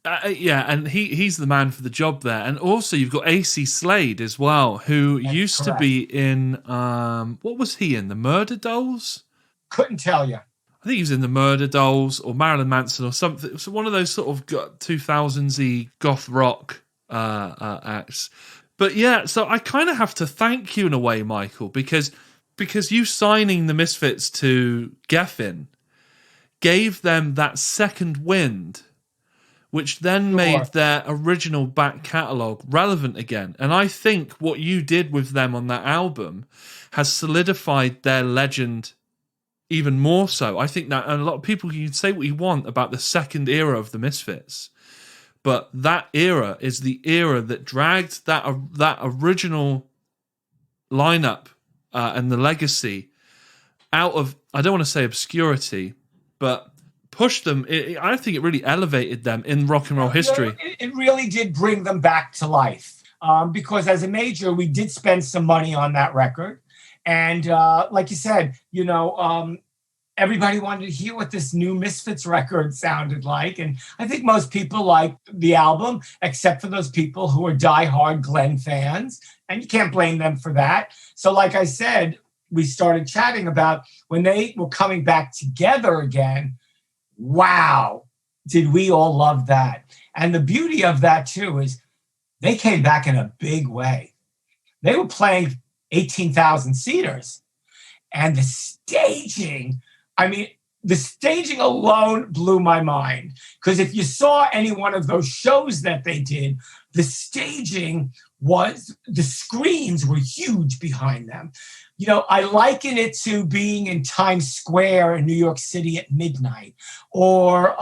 And he's the man for the job there. And also you've got AC Slade as well, who That's used correct. to be in, what was he in? The Murder Dolls? Couldn't tell you. I think he was in the Murder Dolls or Marilyn Manson or something. So one of those sort of 2000s-y goth rock acts. But yeah, so I kind of have to thank you in a way, Michael, because you signing the Misfits to Geffen gave them that second wind, which then made their original back catalogue relevant again. And I think what you did with them on that album has solidified their legend even more so. I think that, and a lot of people, you can say what you want about the second era of the Misfits, but that era is the era that dragged that original lineup and the legacy out of, I don't want to say obscurity, but pushed them. I think it really elevated them in rock and roll history. It really did bring them back to life because as a major, we did spend some money on that record. And like you said, everybody wanted to hear what this new Misfits record sounded like. And I think most people liked the album, except for those people who are diehard Glenn fans. And you can't blame them for that. So like I said, we started chatting about when they were coming back together again. Wow, did we all love that. And the beauty of that, too, is they came back in a big way. They were playing 18,000 seaters. And the staging, the staging alone blew my mind. Because if you saw any one of those shows that they did, the staging the screens were huge behind them. I liken it to being in Times Square in New York City at midnight or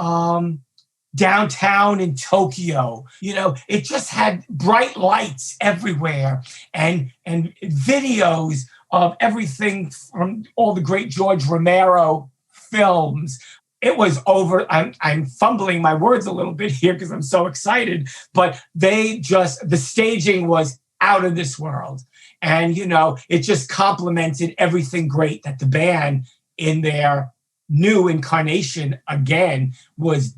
downtown in Tokyo. It just had bright lights everywhere and videos of everything from all the great George Romero films. It was over. I'm fumbling my words a little bit here because I'm so excited, but the staging was out of this world. And, it just complemented everything great that the band in their new incarnation again was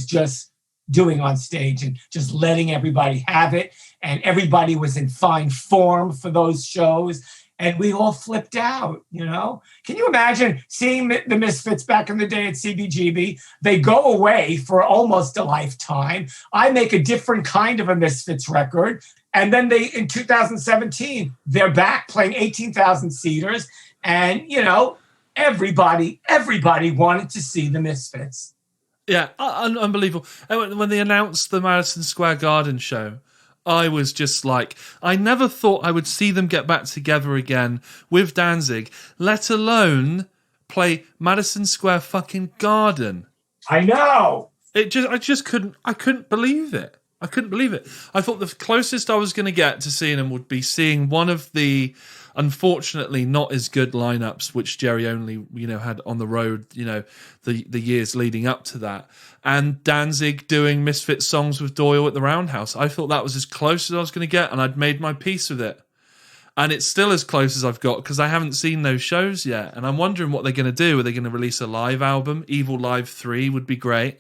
just doing on stage and just letting everybody have it. And everybody was in fine form for those shows. And we all flipped out, you know? Can you imagine seeing the Misfits back in the day at CBGB? They go away for almost a lifetime. I make a different kind of a Misfits record. And then in 2017, they're back playing 18,000 seaters. And, you know, everybody wanted to see the Misfits. Yeah, unbelievable. And when they announced the Madison Square Garden show, I was just like, I never thought I would see them get back together again with Danzig, let alone play Madison Square fucking Garden. I know. I couldn't believe it. I couldn't believe it. I thought the closest I was going to get to seeing them would be seeing one of the, unfortunately, not as good lineups which Jerry Only, you know, had on the road, you know, the years leading up to that, and Danzig doing Misfits songs with Doyle at the Roundhouse. I thought that was as close as I was going to get, and I'd made my peace with it. And it's still as close as I've got because I haven't seen those shows yet, and I'm wondering what they're going to do. Are they going to release a live album? Evil Live 3 would be great.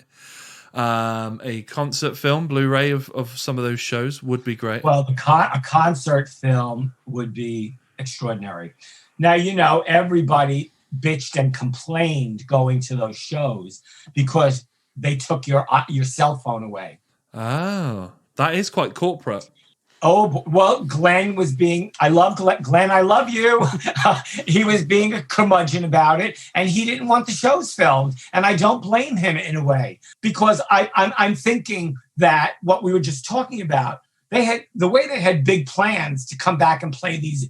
A concert film, Blu-ray of some of those shows would be great. Well, a concert film would be extraordinary. Now, you know, everybody bitched and complained going to those shows because they took your cell phone away. Oh, that is quite corporate. Oh, well, Glenn was being, I love Glenn, I love you. He was being a curmudgeon about it, and he didn't want the shows filmed. And I don't blame him in a way, because I'm thinking that what we were just talking about, they had big plans to come back and play these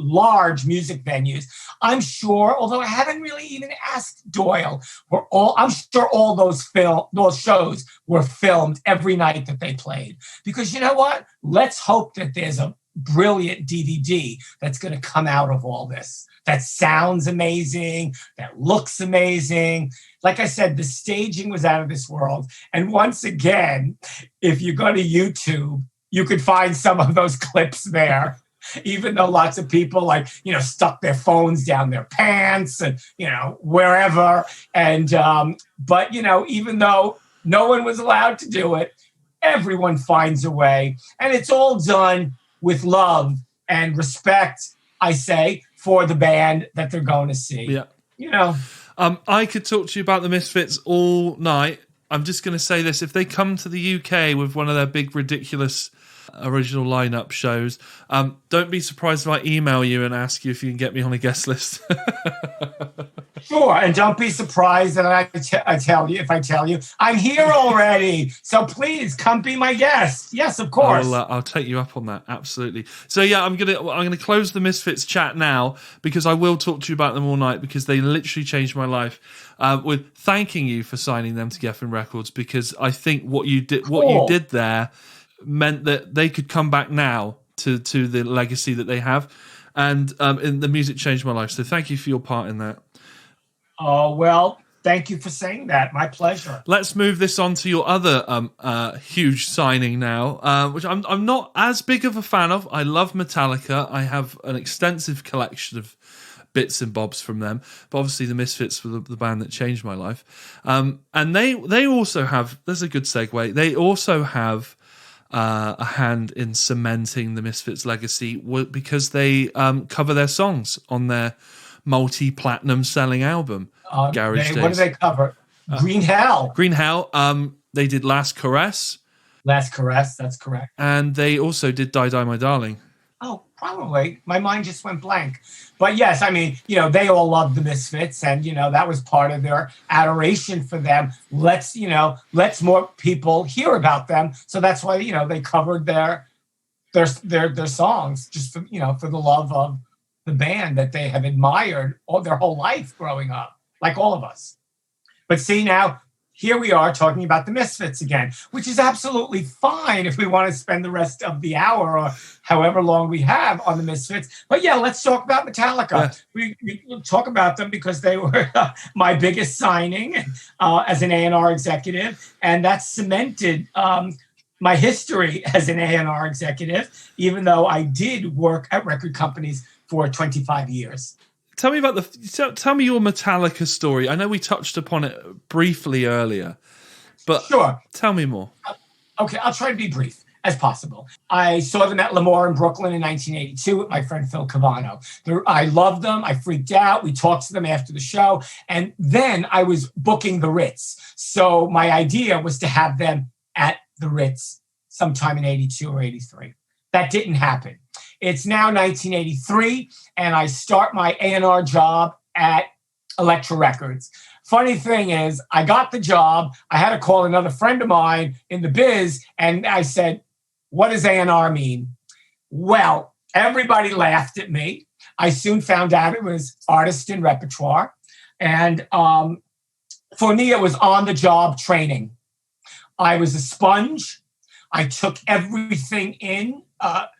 large music venues. I'm sure, although I haven't really even asked Doyle, I'm sure all those shows were filmed every night that they played. Because you know what? Let's hope that there's a brilliant DVD that's going to come out of all this. That sounds amazing. That looks amazing. Like I said, the staging was out of this world. And once again, if you go to YouTube, you could find some of those clips there. Even though lots of people stuck their phones down their pants and, wherever. And, but, even though no one was allowed to do it, everyone finds a way. And it's all done with love and respect, I say, for the band that they're going to see. Yeah. I could talk to you about the Misfits all night. I'm just going to say this. If they come to the UK with one of their big, ridiculous original lineup shows, don't be surprised if I email you and ask you if you can get me on a guest list. Sure, and don't be surprised that I tell you I'm here already. So please come be my guest. Yes, of course. I'll take you up on that. Absolutely. So yeah, I'm gonna close the Misfits chat now, because I will talk to you about them all night, because they literally changed my life. With thanking you for signing them to Geffen Records, because I think what you did there meant that they could come back now to the legacy that they have, and the music changed my life. So thank you for your part in that. Oh, well, thank you for saying that. My pleasure. Let's move this on to your other huge signing now, which I'm not as big of a fan of. I love Metallica. I have an extensive collection of bits and bobs from them, but obviously the Misfits were the band that changed my life. And they also have, there's a good segue, they also have a hand in cementing the Misfits legacy, because they cover their songs on their multi-platinum selling album, Garage Days. What do they cover? Green Hell. Green Hell. They did Last Caress. Last Caress, that's correct. And they also did Die Die My Darling. Oh, probably. My mind just went blank. But yes, I mean, they all loved the Misfits, and, that was part of their adoration for them. Let's more people hear about them. So that's why, they covered their songs just for the love of the band that they have admired all their whole life growing up, like all of us. But see, now, here we are talking about the Misfits again, which is absolutely fine if we want to spend the rest of the hour or however long we have on the Misfits. But yeah, let's talk about Metallica. Yeah. We talk about them because they were my biggest signing as an A&R executive, and that cemented my history as an A&R executive, even though I did work at record companies for 25 years. Tell me about tell me your Metallica story. I know we touched upon it briefly earlier, but Sure. Tell me more. Okay, I'll try to be brief as possible. I saw them at L'Amour in Brooklyn in 1982 with my friend Phil Cavano. I loved them. I freaked out. We talked to them after the show. And then I was booking the Ritz. So my idea was to have them at the Ritz sometime in 82 or 83. That didn't happen. It's now 1983, and I start my A&R job at Elektra Records. Funny thing is, I got the job. I had to call another friend of mine in the biz, and I said, what does A&R mean? Well, everybody laughed at me. I soon found out it was artist and repertoire. And for me, it was on-the-job training. I was a sponge. I took everything in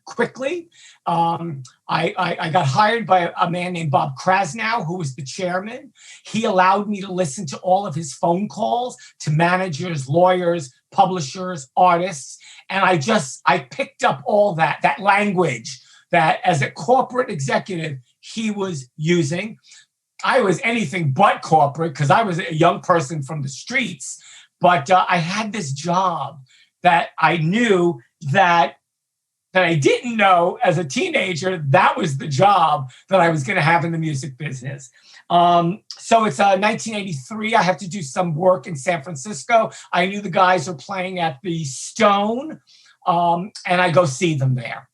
quickly. I got hired by a man named Bob Krasnow, who was the chairman. He allowed me to listen to all of his phone calls to managers, lawyers, publishers, artists. And I picked up all that language that as a corporate executive, he was using. I was anything but corporate because I was a young person from the streets, but I had this job that I knew that I didn't know as a teenager, that was the job that I was going to have in the music business. So it's 1983. I have to do some work in San Francisco. I knew the guys are playing at the Stone, and I go see them there.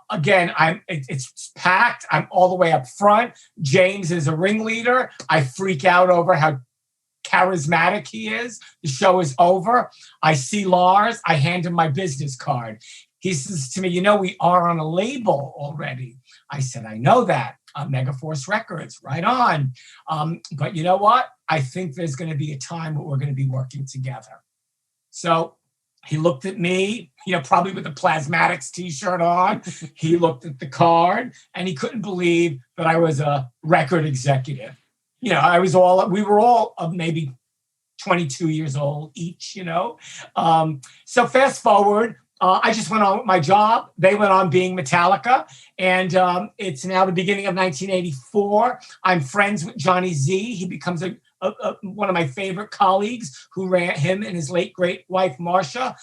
Again, it's packed. I'm all the way up front. James is a ringleader. I freak out over how charismatic he is. The show is over. I see Lars. I hand him my business card. He says to me, we are on a label already. I said, I know that. Megaforce Records, right on. But you know what? I think there's going to be a time where we're going to be working together. So he looked at me, probably with a Plasmatics t-shirt on. He looked at the card and he couldn't believe that I was a record executive. We were all maybe 22 years old each, So fast forward, I just went on with my job. They went on being Metallica. And it's now the beginning of 1984. I'm friends with Johnny Z. He becomes one of my favorite colleagues who ran him and his late great wife, Marcia,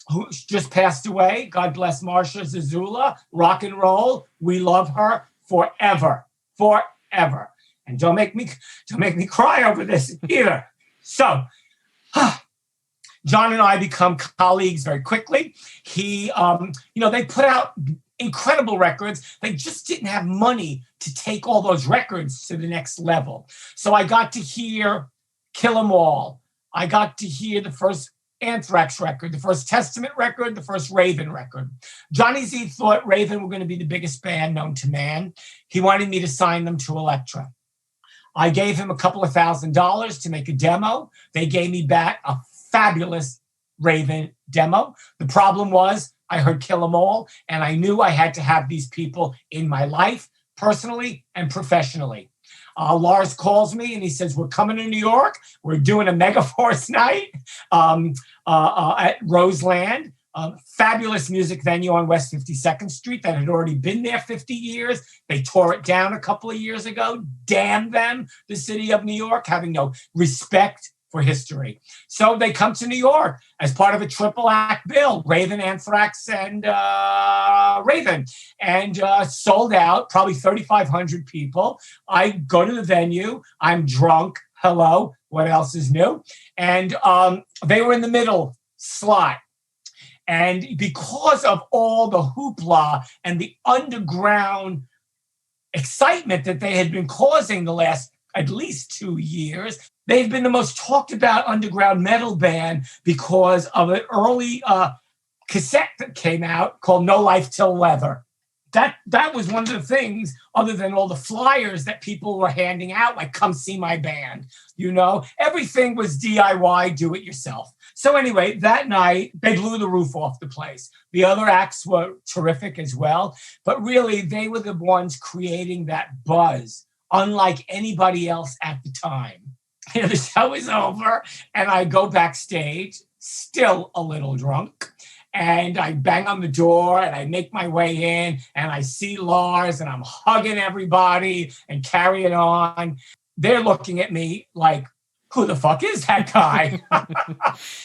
who just passed away. God bless Marcia Zazula. Rock and roll. We love her forever. Forever. And don't make me cry over this either. So, John and I become colleagues very quickly. They put out incredible records. They just didn't have money to take all those records to the next level. So I got to hear Kill 'Em All. I got to hear the first Anthrax record, the first Testament record, the first Raven record. Johnny Z thought Raven were going to be the biggest band known to man. He wanted me to sign them to Elektra. I gave him a couple of $1,000s to make a demo. They gave me back a fabulous Raven demo. The problem was I heard Kill 'Em All, and I knew I had to have these people in my life, personally and professionally. Lars calls me and he says, we're coming to New York. We're doing a Megaforce night at Roseland. Fabulous music venue on West 52nd Street that had already been there 50 years. They tore it down a couple of years ago. Damn them, the city of New York, having no respect for history. So they come to New York as part of a triple act bill, Raven, Anthrax, and Raven, and sold out, probably 3,500 people. I go to the venue. I'm drunk. Hello, what else is new? And they were in the middle slot. And because of all the hoopla and the underground excitement that they had been causing the last at least 2 years, they've been the most talked about underground metal band because of an early cassette that came out called No Life Till Leather. That was one of the things, other than all the flyers that people were handing out, like come see my band, everything was DIY, do it yourself. So anyway, that night, they blew the roof off the place. The other acts were terrific as well, but really they were the ones creating that buzz, unlike anybody else at the time. The show is over and I go backstage, still a little drunk. And I bang on the door and I make my way in and I see Lars and I'm hugging everybody and carrying on. They're looking at me like, who the fuck is that guy?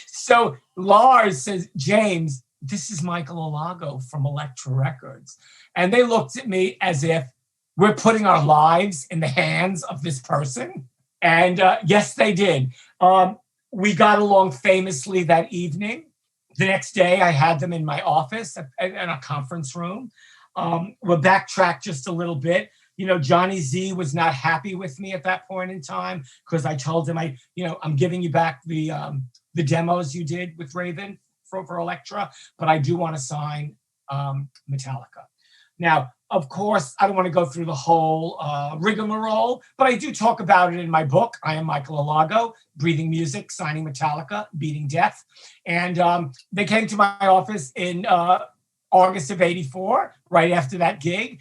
So Lars says, James, this is Michael Alago from Elektra Records. And they looked at me as if we're putting our lives in the hands of this person. And yes, they did. We got along famously that evening. The next day, I had them in my office in a conference room. We'll backtrack just a little bit. You know, Johnny Z was not happy with me at that point in time because I told him, I'm giving you back the demos you did with Raven for Elektra, but I do want to sign Metallica. Now, of course, I don't want to go through the whole rigmarole, but I do talk about it in my book. I Am Michael Alago, Breathing Music, Signing Metallica, Beating Death. And they came to my office in August of '84, right after that gig.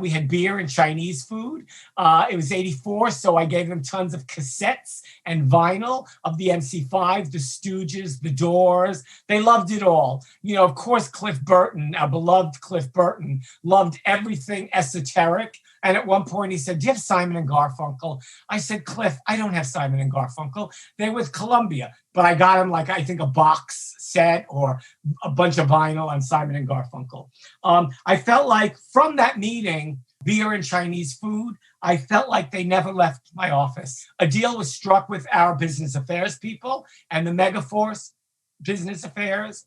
We had beer and Chinese food. It was '84, so I gave them tons of cassettes and vinyl of the MC5, the Stooges, the Doors. They loved it all. You know, of course, Cliff Burton, our beloved Cliff Burton, loved everything esoteric. And at one point he said, do you have Simon and Garfunkel? I said, Cliff, I don't have Simon and Garfunkel. They're with Columbia. But I got him, like, I think a box set or a bunch of vinyl on Simon and Garfunkel. I felt like from that meeting, beer and Chinese food, I felt like they never left my office. A deal was struck with our business affairs people and the Megaforce business affairs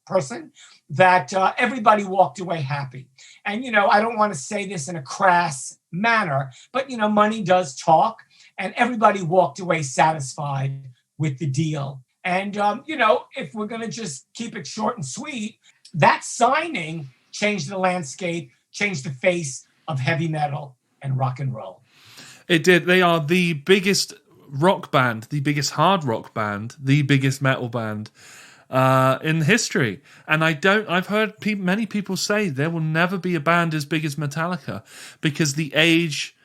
person, that everybody walked away happy. And, you know, I don't want to say this in a crass manner, but, you know, money does talk, and everybody walked away satisfied with the deal. And, you know, if we're going to just keep it short and sweet, that signing changed the landscape, changed the face of heavy metal and rock and roll. It did. They are the biggest rock band, the biggest hard rock band, the biggest metal band in history. And I've heard many people say there will never be a band as big as Metallica, because the age,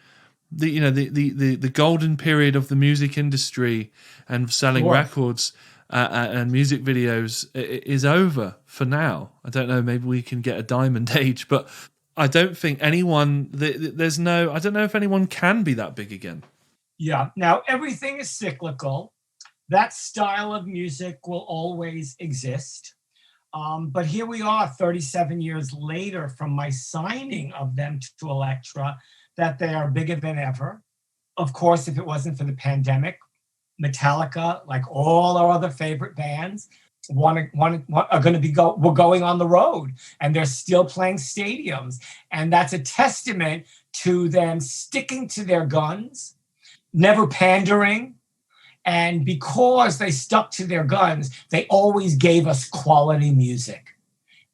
the golden period of the music industry and selling records and music videos is over for now. I don't know, maybe we can get a diamond age, but I don't think anyone, I don't know if anyone can be that big again. Yeah. Now, everything is cyclical. That style of music will always exist. But here we are 37 years later from my signing of them to Elektra, that they are bigger than ever. Of course, if it wasn't for the pandemic, Metallica, like all our other favorite bands, we're going on the road, and they're still playing stadiums. And that's a testament to them sticking to their guns, never pandering. And because they stuck to their guns, they always gave us quality music.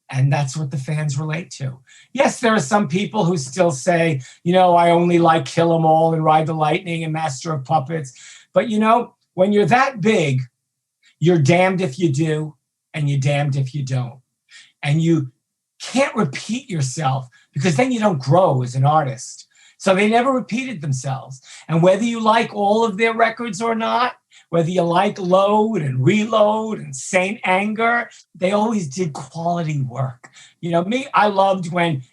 And that's what the fans relate to. Yes, there are some people who still say, you know, I only like Kill 'Em All and Ride the Lightning and Master of Puppets. But, you know, when you're that big, you're damned if you do, and you're damned if you don't. And you can't repeat yourself, because then you don't grow as an artist. So they never repeated themselves. And whether you like all of their records or not, whether you like Load and Reload and Saint Anger, they always did quality work. You know, me, I loved when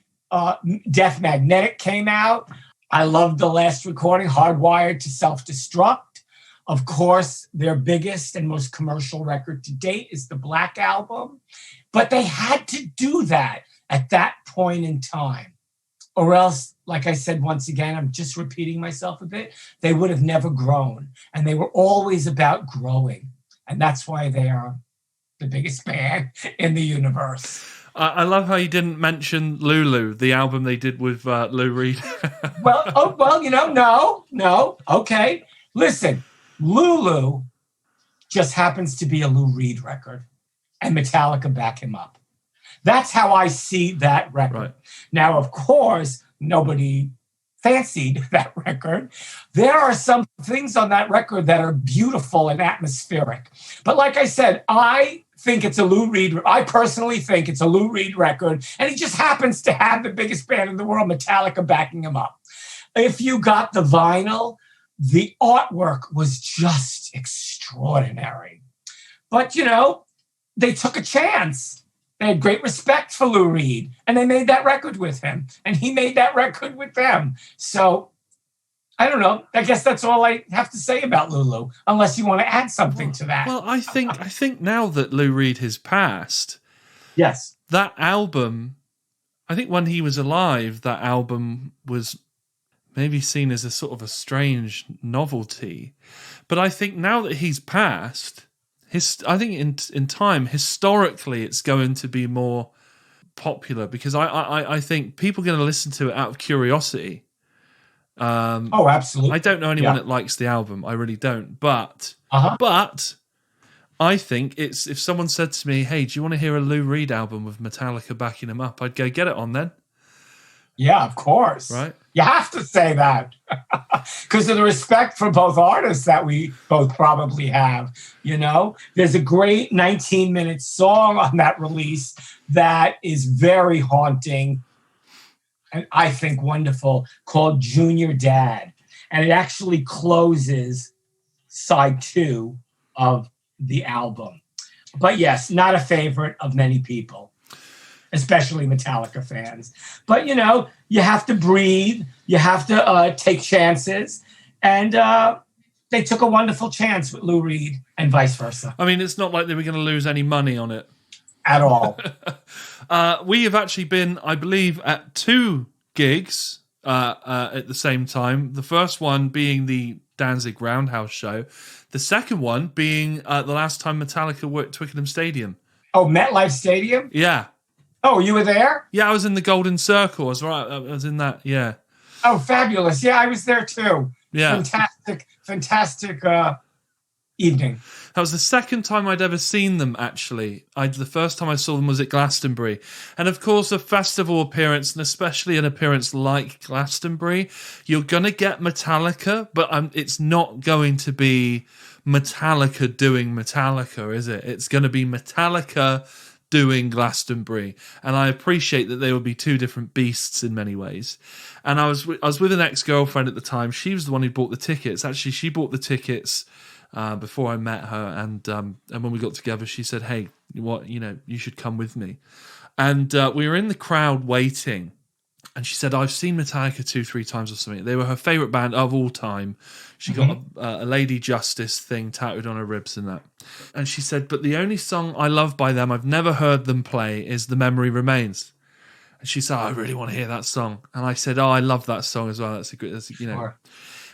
Death Magnetic came out. I loved the last recording, Hardwired to Self-Destruct. Of course, their biggest and most commercial record to date is the Black Album. But they had to do that at that point in time. Or else, like I said, once again, I'm just repeating myself a bit, they would have never grown. And they were always about growing. And that's why they are the biggest band in the universe. I love how you didn't mention Lulu, the album they did with Lou Reed. well, you know, no. Okay. Listen, Lulu just happens to be a Lou Reed record, and Metallica back him up. That's how I see that record. Right. Now, of course, nobody fancied that record. There are some things on that record that are beautiful and atmospheric. But like I said, I think it's a Lou Reed. I personally think it's a Lou Reed record, and he just happens to have the biggest band in the world, Metallica, backing him up. If you got the vinyl, the artwork was just extraordinary. But, you know, they took a chance. They had great respect for Lou Reed, and they made that record with him, and he made that record with them. So I don't know. I guess that's all I have to say about Lulu, unless you want to add something to that. Well, I think now that Lou Reed has passed, yes, that album, I think when he was alive, that album was maybe seen as a sort of a strange novelty. But I think now that he's passed, I think in time, historically, it's going to be more popular because I think people are going to listen to it out of curiosity. Oh, absolutely. I don't know anyone that likes the album. I really don't. But I think if someone said to me, "Hey, do you want to hear a Lou Reed album with Metallica backing him up?" I'd go, "Get it on then." Yeah, of course. Right? You have to say that because of the respect for both artists that we both probably have. You know, there's a great 19-minute song on that release that is very haunting and I think wonderful called Junior Dad. And it actually closes side 2 of the album. But yes, not a favorite of many people, especially Metallica fans. But, you know, you have to breathe. You have to take chances. And they took a wonderful chance with Lou Reed and vice versa. I mean, it's not like they were going to lose any money on it. At all. We have actually been, I believe, at 2 gigs at the same time. The first one being the Danzig Roundhouse show. The second one being the last time Metallica were at Twickenham Stadium. Oh, MetLife Stadium? Yeah. Oh, you were there? Yeah, I was in the Golden Circle. I was in that, yeah. Oh, fabulous. Yeah, I was there too. Yeah. Fantastic evening. That was the second time I'd ever seen them, actually. The first time I saw them was at Glastonbury. And of course, a festival appearance, and especially an appearance like Glastonbury, you're going to get Metallica, but it's not going to be Metallica doing Metallica, is it? It's going to be Metallica doing Glastonbury. And I appreciate that they will be 2 different beasts in many ways. And I was with an ex-girlfriend at the time. She was the one who bought the tickets. Actually, she bought the tickets before I met her, and when we got together, she said, "Hey, you should come with me." And we were in the crowd waiting, and she said, "I've seen Metallica 2-3 times or something. They were her favorite band of all time." She got a Lady Justice thing tattooed on her ribs and that. And she said, "But the only song I love by them, I've never heard them play, is The Memory Remains." And she said, "I really want to hear that song." And I said, "Oh, I love that song as well. That's a good, Sure.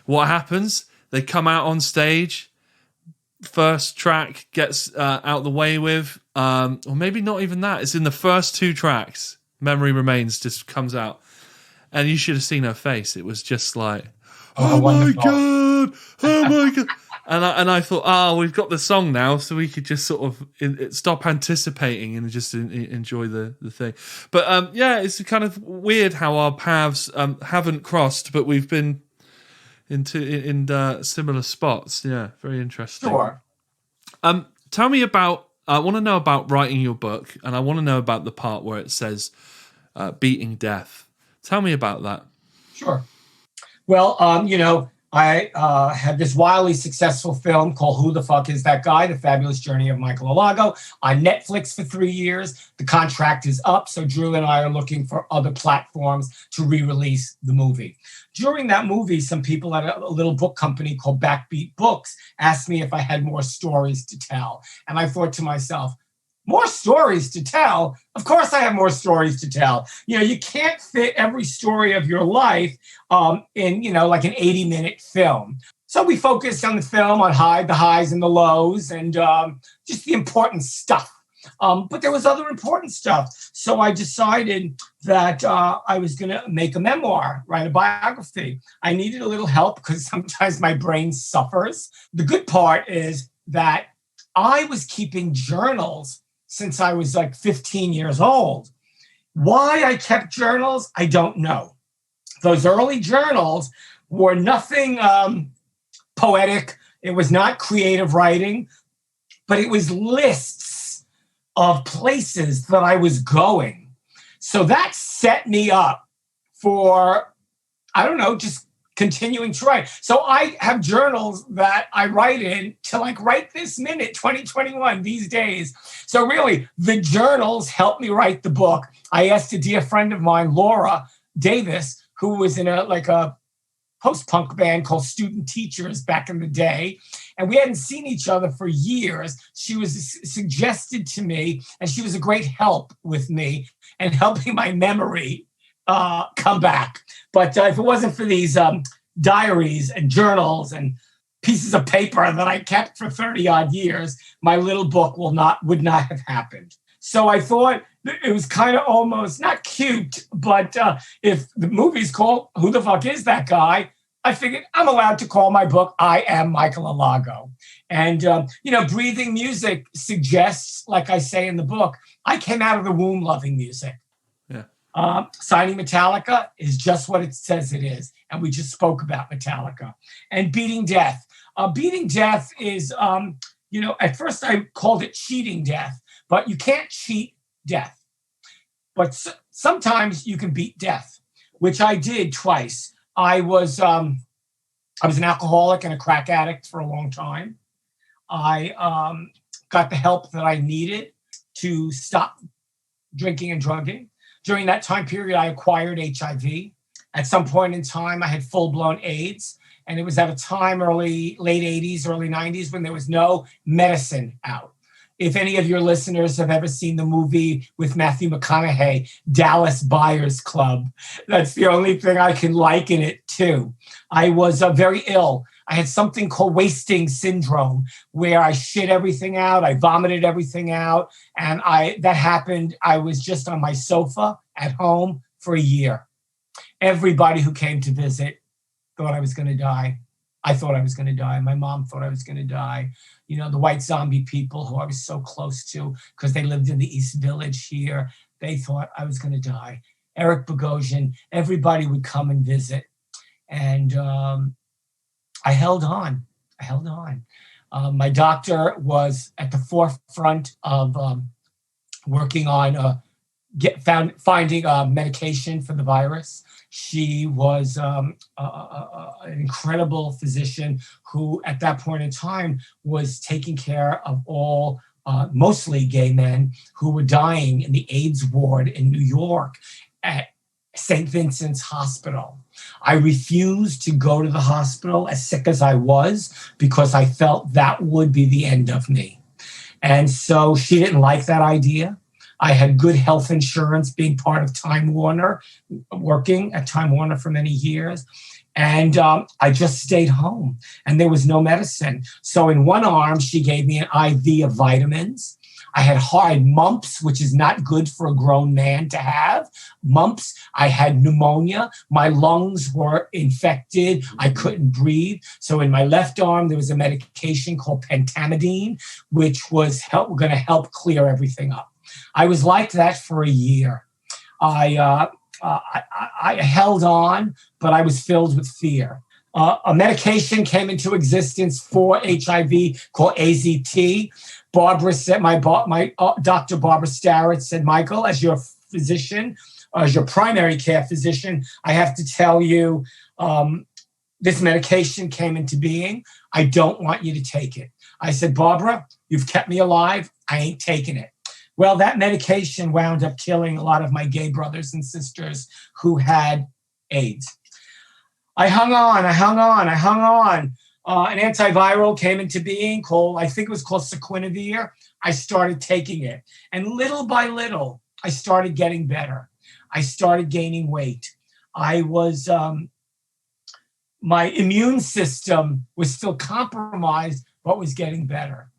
What happens? They come out on stage. First track gets out the way with, or maybe not even that. It's in the first 2 tracks. Memory Remains just comes out, and you should have seen her face. It was just like, oh my god, oh my god. And I thought, we've got the song now, so we could just sort of stop anticipating and just enjoy the thing. But yeah, it's kind of weird how our paths haven't crossed, but we've been in similar spots. Yeah, very interesting. Sure. Tell me about, I want to know about writing your book, and I want to know about the part where it says beating death. Tell me about that. Sure. Well, I had this wildly successful film called Who the Fuck Is That Guy? The Fabulous Journey of Michael Alago on Netflix for 3 years. The contract is up, so Drew and I are looking for other platforms to re-release the movie. During that movie, some people at a little book company called Backbeat Books asked me if I had more stories to tell. And I thought to myself, more stories to tell? Of course I have more stories to tell. You can't fit every story of your life in, like an 80-minute film. So we focused on the film, on the highs and the lows, and just the important stuff. But there was other important stuff. So I decided that I was going to make a memoir, write a biography. I needed a little help because sometimes my brain suffers. The good part is that I was keeping journals since I was like 15 years old. Why I kept journals, I don't know. Those early journals were nothing poetic. It was not creative writing, but it was lists of places that I was going. So that set me up for, I don't know, just continuing to write. So I have journals that I write in to like right this minute, 2021, these days. So really, the journals helped me write the book. I asked a dear friend of mine, Laura Davis, who was in a post-punk band called Student Teachers back in the day. And we hadn't seen each other for years. She was suggested to me, and she was a great help with me and helping my memory come back. But if it wasn't for these diaries and journals and pieces of paper that I kept for 30 odd years, my little book would not have happened. So I thought it was kind of almost not cute, but if the movie's called Who the Fuck Is That Guy? I figured I'm allowed to call my book I Am Michael Alago. And, breathing music suggests, like I say in the book, I came out of the womb loving music. Yeah. Signing Metallica is just what it says it is. And we just spoke about Metallica. And beating death. Beating death is, at first I called it cheating death, but you can't cheat death. But sometimes you can beat death, which I did twice. I was an alcoholic and a crack addict for a long time. I got the help that I needed to stop drinking and drugging. During that time period, I acquired HIV. At some point in time, I had full-blown AIDS. And it was at a time, late 80s, early 90s, when there was no medicine out. If any of your listeners have ever seen the movie with Matthew McConaughey, Dallas Buyers Club, that's the only thing I can liken it to. I was very ill. I had something called wasting syndrome, where I shit everything out, I vomited everything out, and that happened. I was just on my sofa at home for a year. Everybody who came to visit thought I was going to die. I thought I was going to die. My mom thought I was going to die. The white zombie people who I was so close to because they lived in the East Village here, they thought I was going to die. Eric Bogosian, everybody would come and visit. And I held on. My doctor was at the forefront of working on finding medication for the virus. She was an incredible physician who, at that point in time, was taking care of all mostly gay men who were dying in the AIDS ward in New York at St. Vincent's Hospital. I refused to go to the hospital as sick as I was because I felt that would be the end of me. And so she didn't like that idea. I had good health insurance being part of Time Warner, working at Time Warner for many years. And I just stayed home and there was no medicine. So in one arm, she gave me an IV of vitamins. I had mumps, which is not good for a grown man to have. Mumps. I had pneumonia. My lungs were infected. I couldn't breathe. So in my left arm, there was a medication called pentamidine, which was going to help clear everything up. I was like that for a year. I held on, but I was filled with fear. A medication came into existence for HIV called AZT. Barbara said, my Dr. Barbara Starrett said, Michael, as your physician, as your primary care physician, I have to tell you, this medication came into being. I don't want you to take it. I said, Barbara, you've kept me alive. I ain't taking it. Well, that medication wound up killing a lot of my gay brothers and sisters who had AIDS. I hung on. An antiviral came into being I think it was called Sequinavir. I started taking it. And little by little, I started getting better. I started gaining weight. My immune system was still compromised, but was getting better.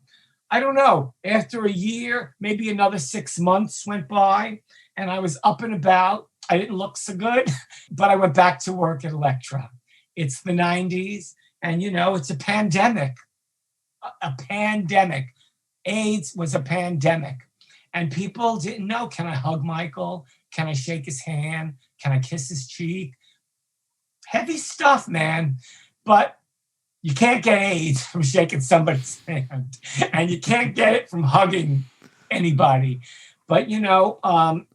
I don't know, after a year, maybe another 6 months went by and I was up and about. I didn't look so good, but I went back to work at Elektra. It's the 90s and, it's a pandemic. AIDS was a pandemic. And people didn't know, can I hug Michael? Can I shake his hand? Can I kiss his cheek? Heavy stuff, man. But you can't get AIDS from shaking somebody's hand, and you can't get it from hugging anybody. But,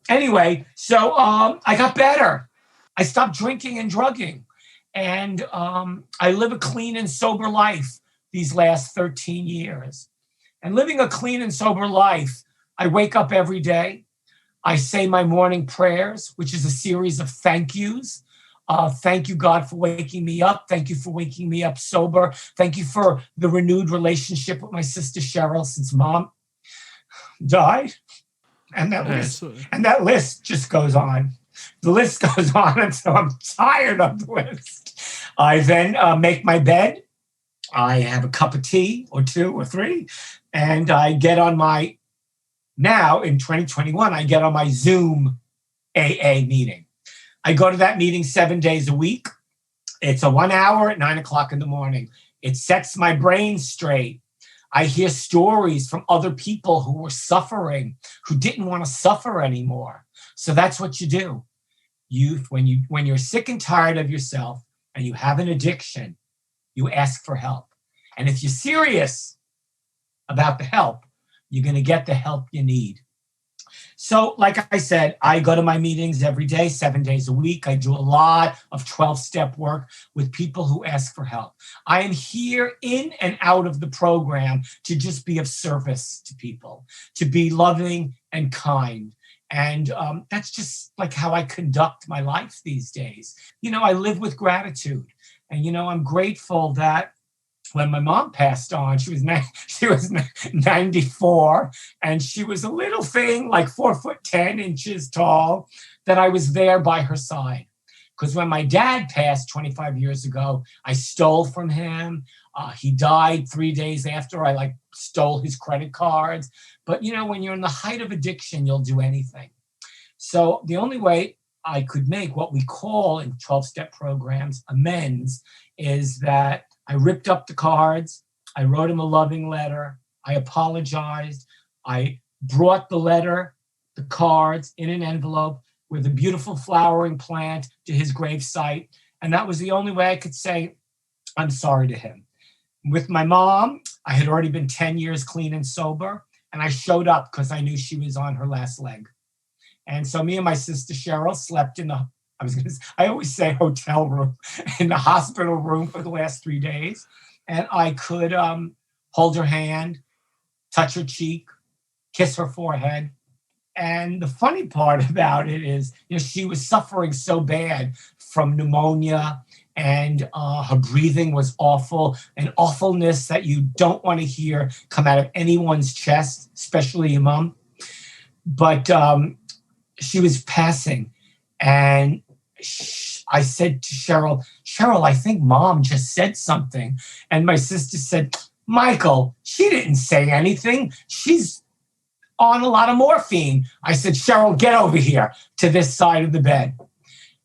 anyway, so I got better. I stopped drinking and drugging. And I live a clean and sober life these last 13 years. And living a clean and sober life, I wake up every day. I say my morning prayers, which is a series of thank yous. Thank you, God, for waking me up. Thank you for waking me up sober. Thank you for the renewed relationship with my sister Cheryl since Mom died. And that list just goes on. The list goes on, and so I'm tired of the list. I then make my bed. I have a cup of tea or two or three, and I get on now in 2021, I get on my Zoom AA meeting. I go to that meeting 7 days a week. It's a 1 hour at 9 o'clock in the morning. It sets my brain straight. I hear stories from other people who were suffering, who didn't want to suffer anymore. So that's what you do. When you're sick and tired of yourself and you have an addiction, you ask for help. And if you're serious about the help, you're going to get the help you need. So, like I said, I go to my meetings every day, 7 days a week. I do a lot of 12-step work with people who ask for help. I am here in and out of the program to just be of service to people, to be loving and kind. And that's just like how I conduct my life these days. I live with gratitude. And, I'm grateful that when my mom passed on, she was 94, and she was a little thing like 4'10" tall, that I was there by her side. Because when my dad passed 25 years ago, I stole from him. He died 3 days after. I stole his credit cards. But when you're in the height of addiction, you'll do anything. So the only way I could make what we call in 12-step programs amends is that I ripped up the cards. I wrote him a loving letter. I apologized. I brought the cards in an envelope with a beautiful flowering plant to his gravesite. And that was the only way I could say, I'm sorry to him. With my mom, I had already been 10 years clean and sober. And I showed up because I knew she was on her last leg. And so me and my sister Cheryl slept in I always say hotel room, in the hospital room for the last 3 days. And I could hold her hand, touch her cheek, kiss her forehead. And the funny part about it is, she was suffering so bad from pneumonia, and her breathing was awful, an awfulness that you don't want to hear come out of anyone's chest, especially your mom. But she was passing, and I said to Cheryl, I think Mom just said something. And my sister said, Michael, she didn't say anything. She's on a lot of morphine. I said, Cheryl, get over here to this side of the bed.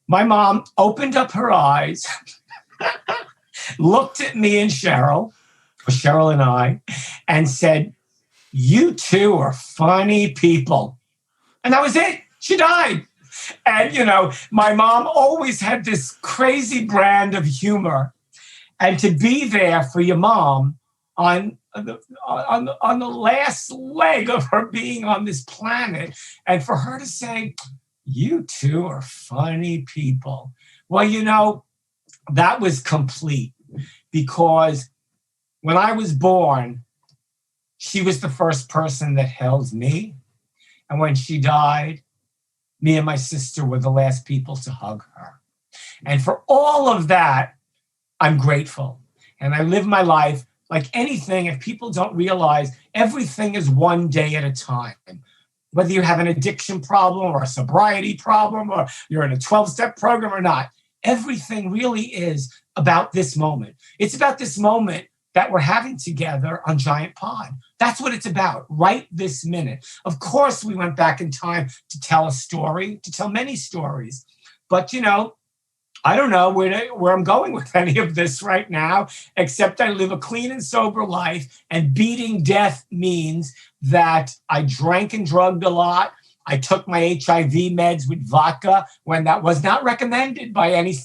My mom opened up her eyes, looked at me and Cheryl and I, and said, you two are funny people. And that was it. She died. And, my mom always had this crazy brand of humor. And to be there for your mom on the last leg of her being on this planet, and for her to say, you two are funny people. Well, that was complete, because when I was born, she was the first person that held me. And when she died, me and my sister were the last people to hug her. And for all of that, I'm grateful. And I live my life like anything. If people don't realize, everything is one day at a time. Whether you have an addiction problem or a sobriety problem, or you're in a 12-step program or not, everything really is about this moment. It's about this moment that we're having together on Giant Pod. That's what it's about, right this minute. Of course, we went back in time to tell a story, to tell many stories. But, I don't know where I'm going with any of this right now, except I live a clean and sober life, and beating death means that I drank and drugged a lot. I took my HIV meds with vodka when that was not recommended by any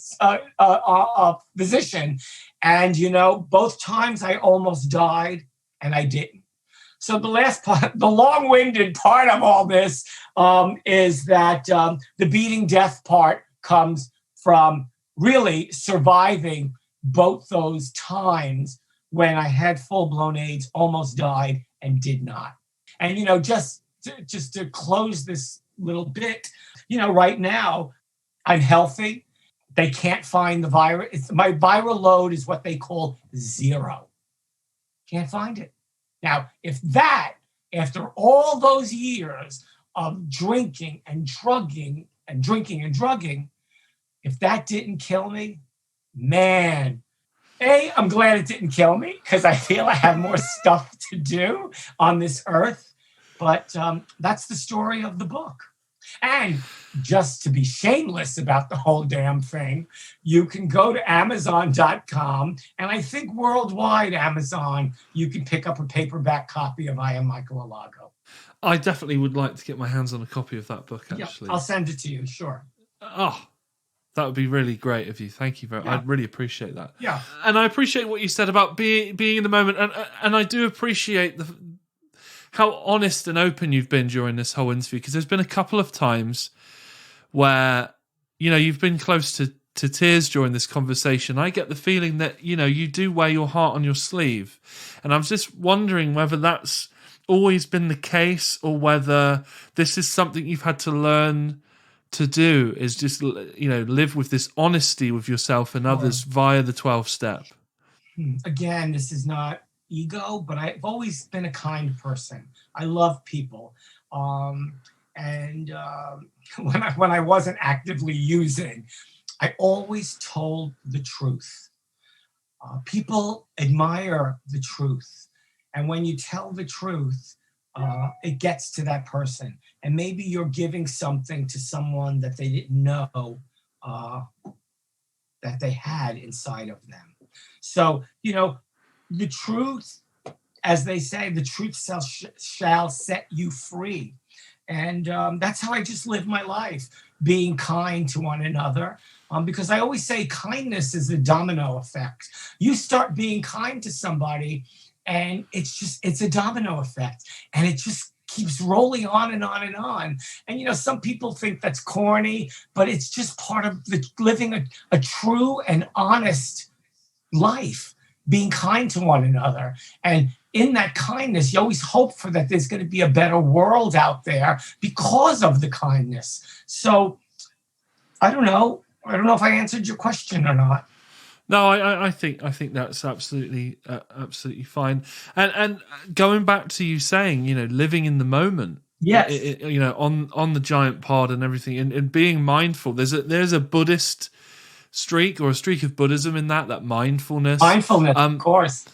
physician. And, both times I almost died, and I didn't. So the last part, the long-winded part of all this is that the beating death part comes from really surviving both those times when I had full-blown AIDS, almost died, and did not. And, just to close this little bit, right now, I'm healthy. They can't find the virus. My viral load is what they call 0. Can't find it. Now, if that, after all those years of drinking and drugging, if that didn't kill me, man, I'm glad it didn't kill me because I feel I have more stuff to do on this earth. But that's the story of the book. And just to be shameless about the whole damn thing, you can go to Amazon.com, and I think worldwide Amazon, you can pick up a paperback copy of I Am Michael Alago. I definitely would like to get my hands on a copy of that book, actually. Yeah, I'll send it to you, sure. Oh, that would be really great of you. Thank you very much. I'd really appreciate that. Yeah. And I appreciate what you said about being in the moment. And I do appreciate how honest and open you've been during this whole interview, because there's been a couple of times where, you've been close to tears during this conversation. I get the feeling that, you do wear your heart on your sleeve. And I'm just wondering whether that's always been the case or whether this is something you've had to learn to do, is just, live with this honesty with yourself and others via the 12-step. Again, this is not ego, but I've always been a kind person. I love people. When I wasn't actively using, I always told the truth. People admire the truth. And when you tell the truth, it gets to that person. And maybe you're giving something to someone that they didn't know that they had inside of them. So, the truth, as they say, the truth shall set you free. And that's how I just live my life, being kind to one another. Because I always say kindness is the domino effect. You start being kind to somebody, and it's a domino effect. And it just keeps rolling on and on and on. And, some people think that's corny, but it's just part of living a true and honest life, being kind to one another. And in that kindness, you always hope for that there's going to be a better world out there because of the kindness. So I don't know. I don't know if I answered your question or not. No, I think that's absolutely fine. And going back to you saying, living in the moment. Yes. On the Giant Pod and everything, and being mindful. There's a Buddhist streak or a streak of Buddhism in that mindfulness. Mindfulness, of course.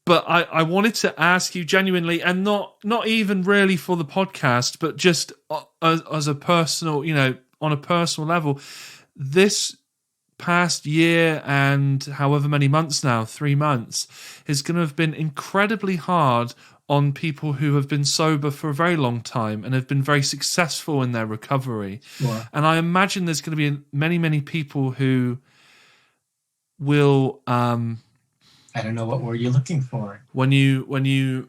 But I wanted to ask you genuinely, and not even really for the podcast, but just as a personal, on a personal level, this past year and however many months now, 3 months, is going to have been incredibly hard on people who have been sober for a very long time and have been very successful in their recovery. Sure. And I imagine there's going to be many, many people who will... I don't know what word you're looking for. When you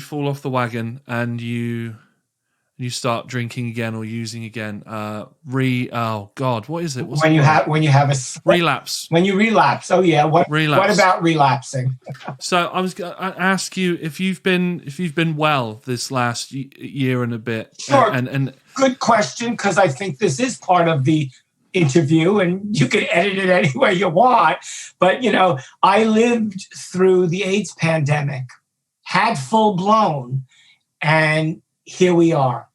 fall off the wagon and you start drinking again or using again, what is it? When you have a relapse. When you relapse. Oh yeah. What about relapsing? So I was going to ask you if you've been well this last year and a bit. Sure. And good question, because I think this is part of the interview, and you can edit it any way you want. But I lived through the AIDS pandemic, had full blown, and here we are.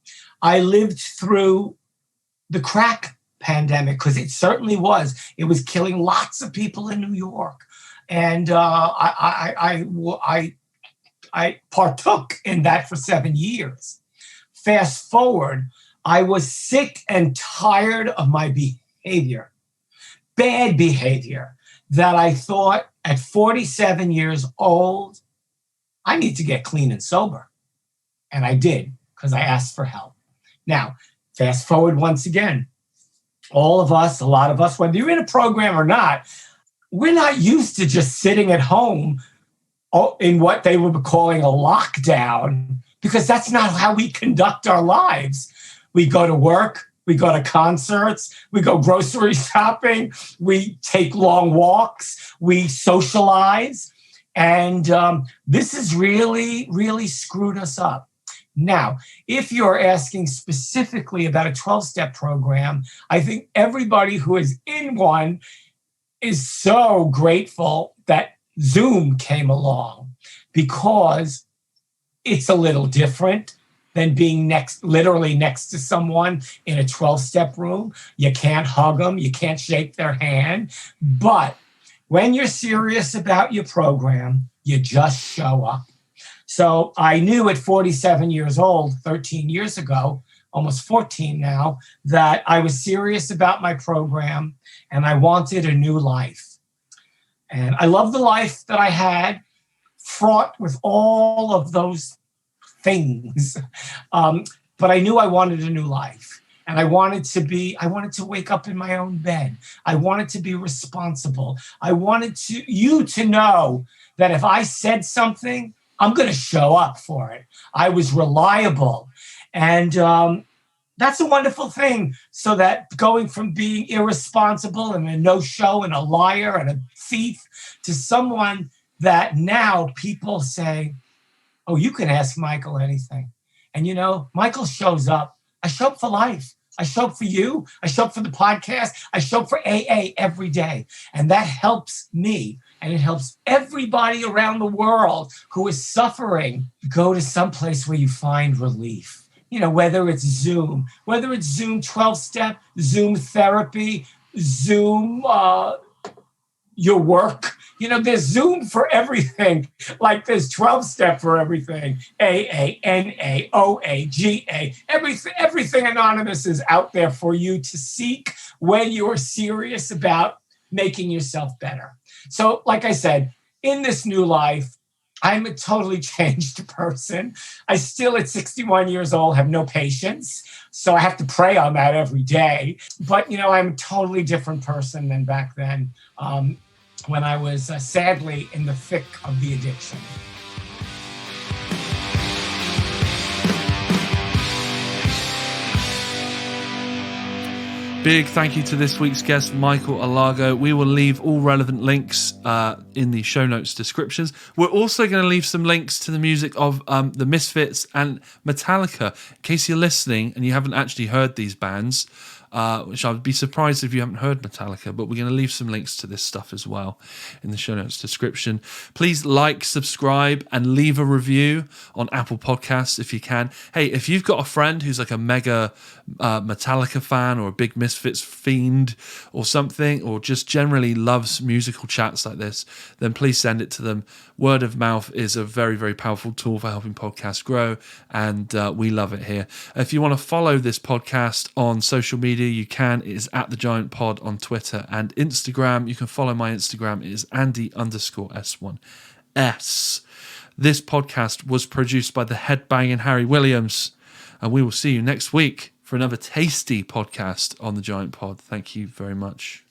I lived through the crack pandemic, because it certainly was. It was killing lots of people in New York, and I partook in that for 7 years. Fast forward, I was sick and tired of my bad behavior, that I thought at 47 years old, I need to get clean and sober. And I did, because I asked for help. Now, fast forward once again. All of us, a lot of us, whether you're in a program or not, we're not used to just sitting at home in what they were calling a lockdown, because that's not how we conduct our lives. We go to work, We go to concerts. We go grocery shopping. We take long walks. We socialize. And this has really, really screwed us up. Now, if you're asking specifically about a 12-step program, I think everybody who is in one is so grateful that Zoom came along, because it's a little different than being literally next to someone in a 12-step room. You can't hug them. You can't shake their hand. But when you're serious about your program, you just show up. So I knew at 47 years old, 13 years ago, almost 14 now, that I was serious about my program and I wanted a new life. And I love the life that I had, fraught with all of those things. But I knew I wanted a new life. And I wanted to wake up in my own bed. I wanted to be responsible. I wanted you to know that if I said something, I'm going to show up for it. I was reliable. And that's a wonderful thing. So that going from being irresponsible and a no-show and a liar and a thief to someone that now people say, oh, you can ask Michael anything. And Michael shows up. I show up for life. I show up for you. I show up for the podcast. I show up for AA every day. And that helps me. And it helps everybody around the world who is suffering. Go to someplace where you find relief. Whether it's Zoom 12-step, Zoom therapy, Zoom, your work. There's Zoom for everything. Like there's 12-step for everything. AA, NA, OA, GA. Everything anonymous is out there for you to seek when you're serious about making yourself better. So, like I said, in this new life, I'm a totally changed person. I still, at 61 years old, have no patience. So I have to pray on that every day. But, I'm a totally different person than back then. When I was sadly in the thick of the addiction. Big thank you to this week's guest, Michael Alago. We will leave all relevant links in the show notes descriptions. We're also going to leave some links to the music of the Misfits and Metallica. In case you're listening and you haven't actually heard these bands, which I'd be surprised if you haven't heard Metallica, but we're going to leave some links to this stuff as well in the show notes description. Please like, subscribe, and leave a review on Apple Podcasts if you can. Hey, if you've got a friend who's like a mega Metallica fan or a big Misfits fiend or something, or just generally loves musical chats like this, then please send it to them. Word of mouth is a very, very powerful tool for helping podcasts grow, and we love it here. If you want to follow this podcast on social media, you can. It is at The Giant Pod on Twitter and Instagram. You can follow my Instagram. It is Andy_S1S. This podcast was produced by the headbanging Harry Williams, and we will see you next week for another tasty podcast on The Giant Pod. Thank you very much.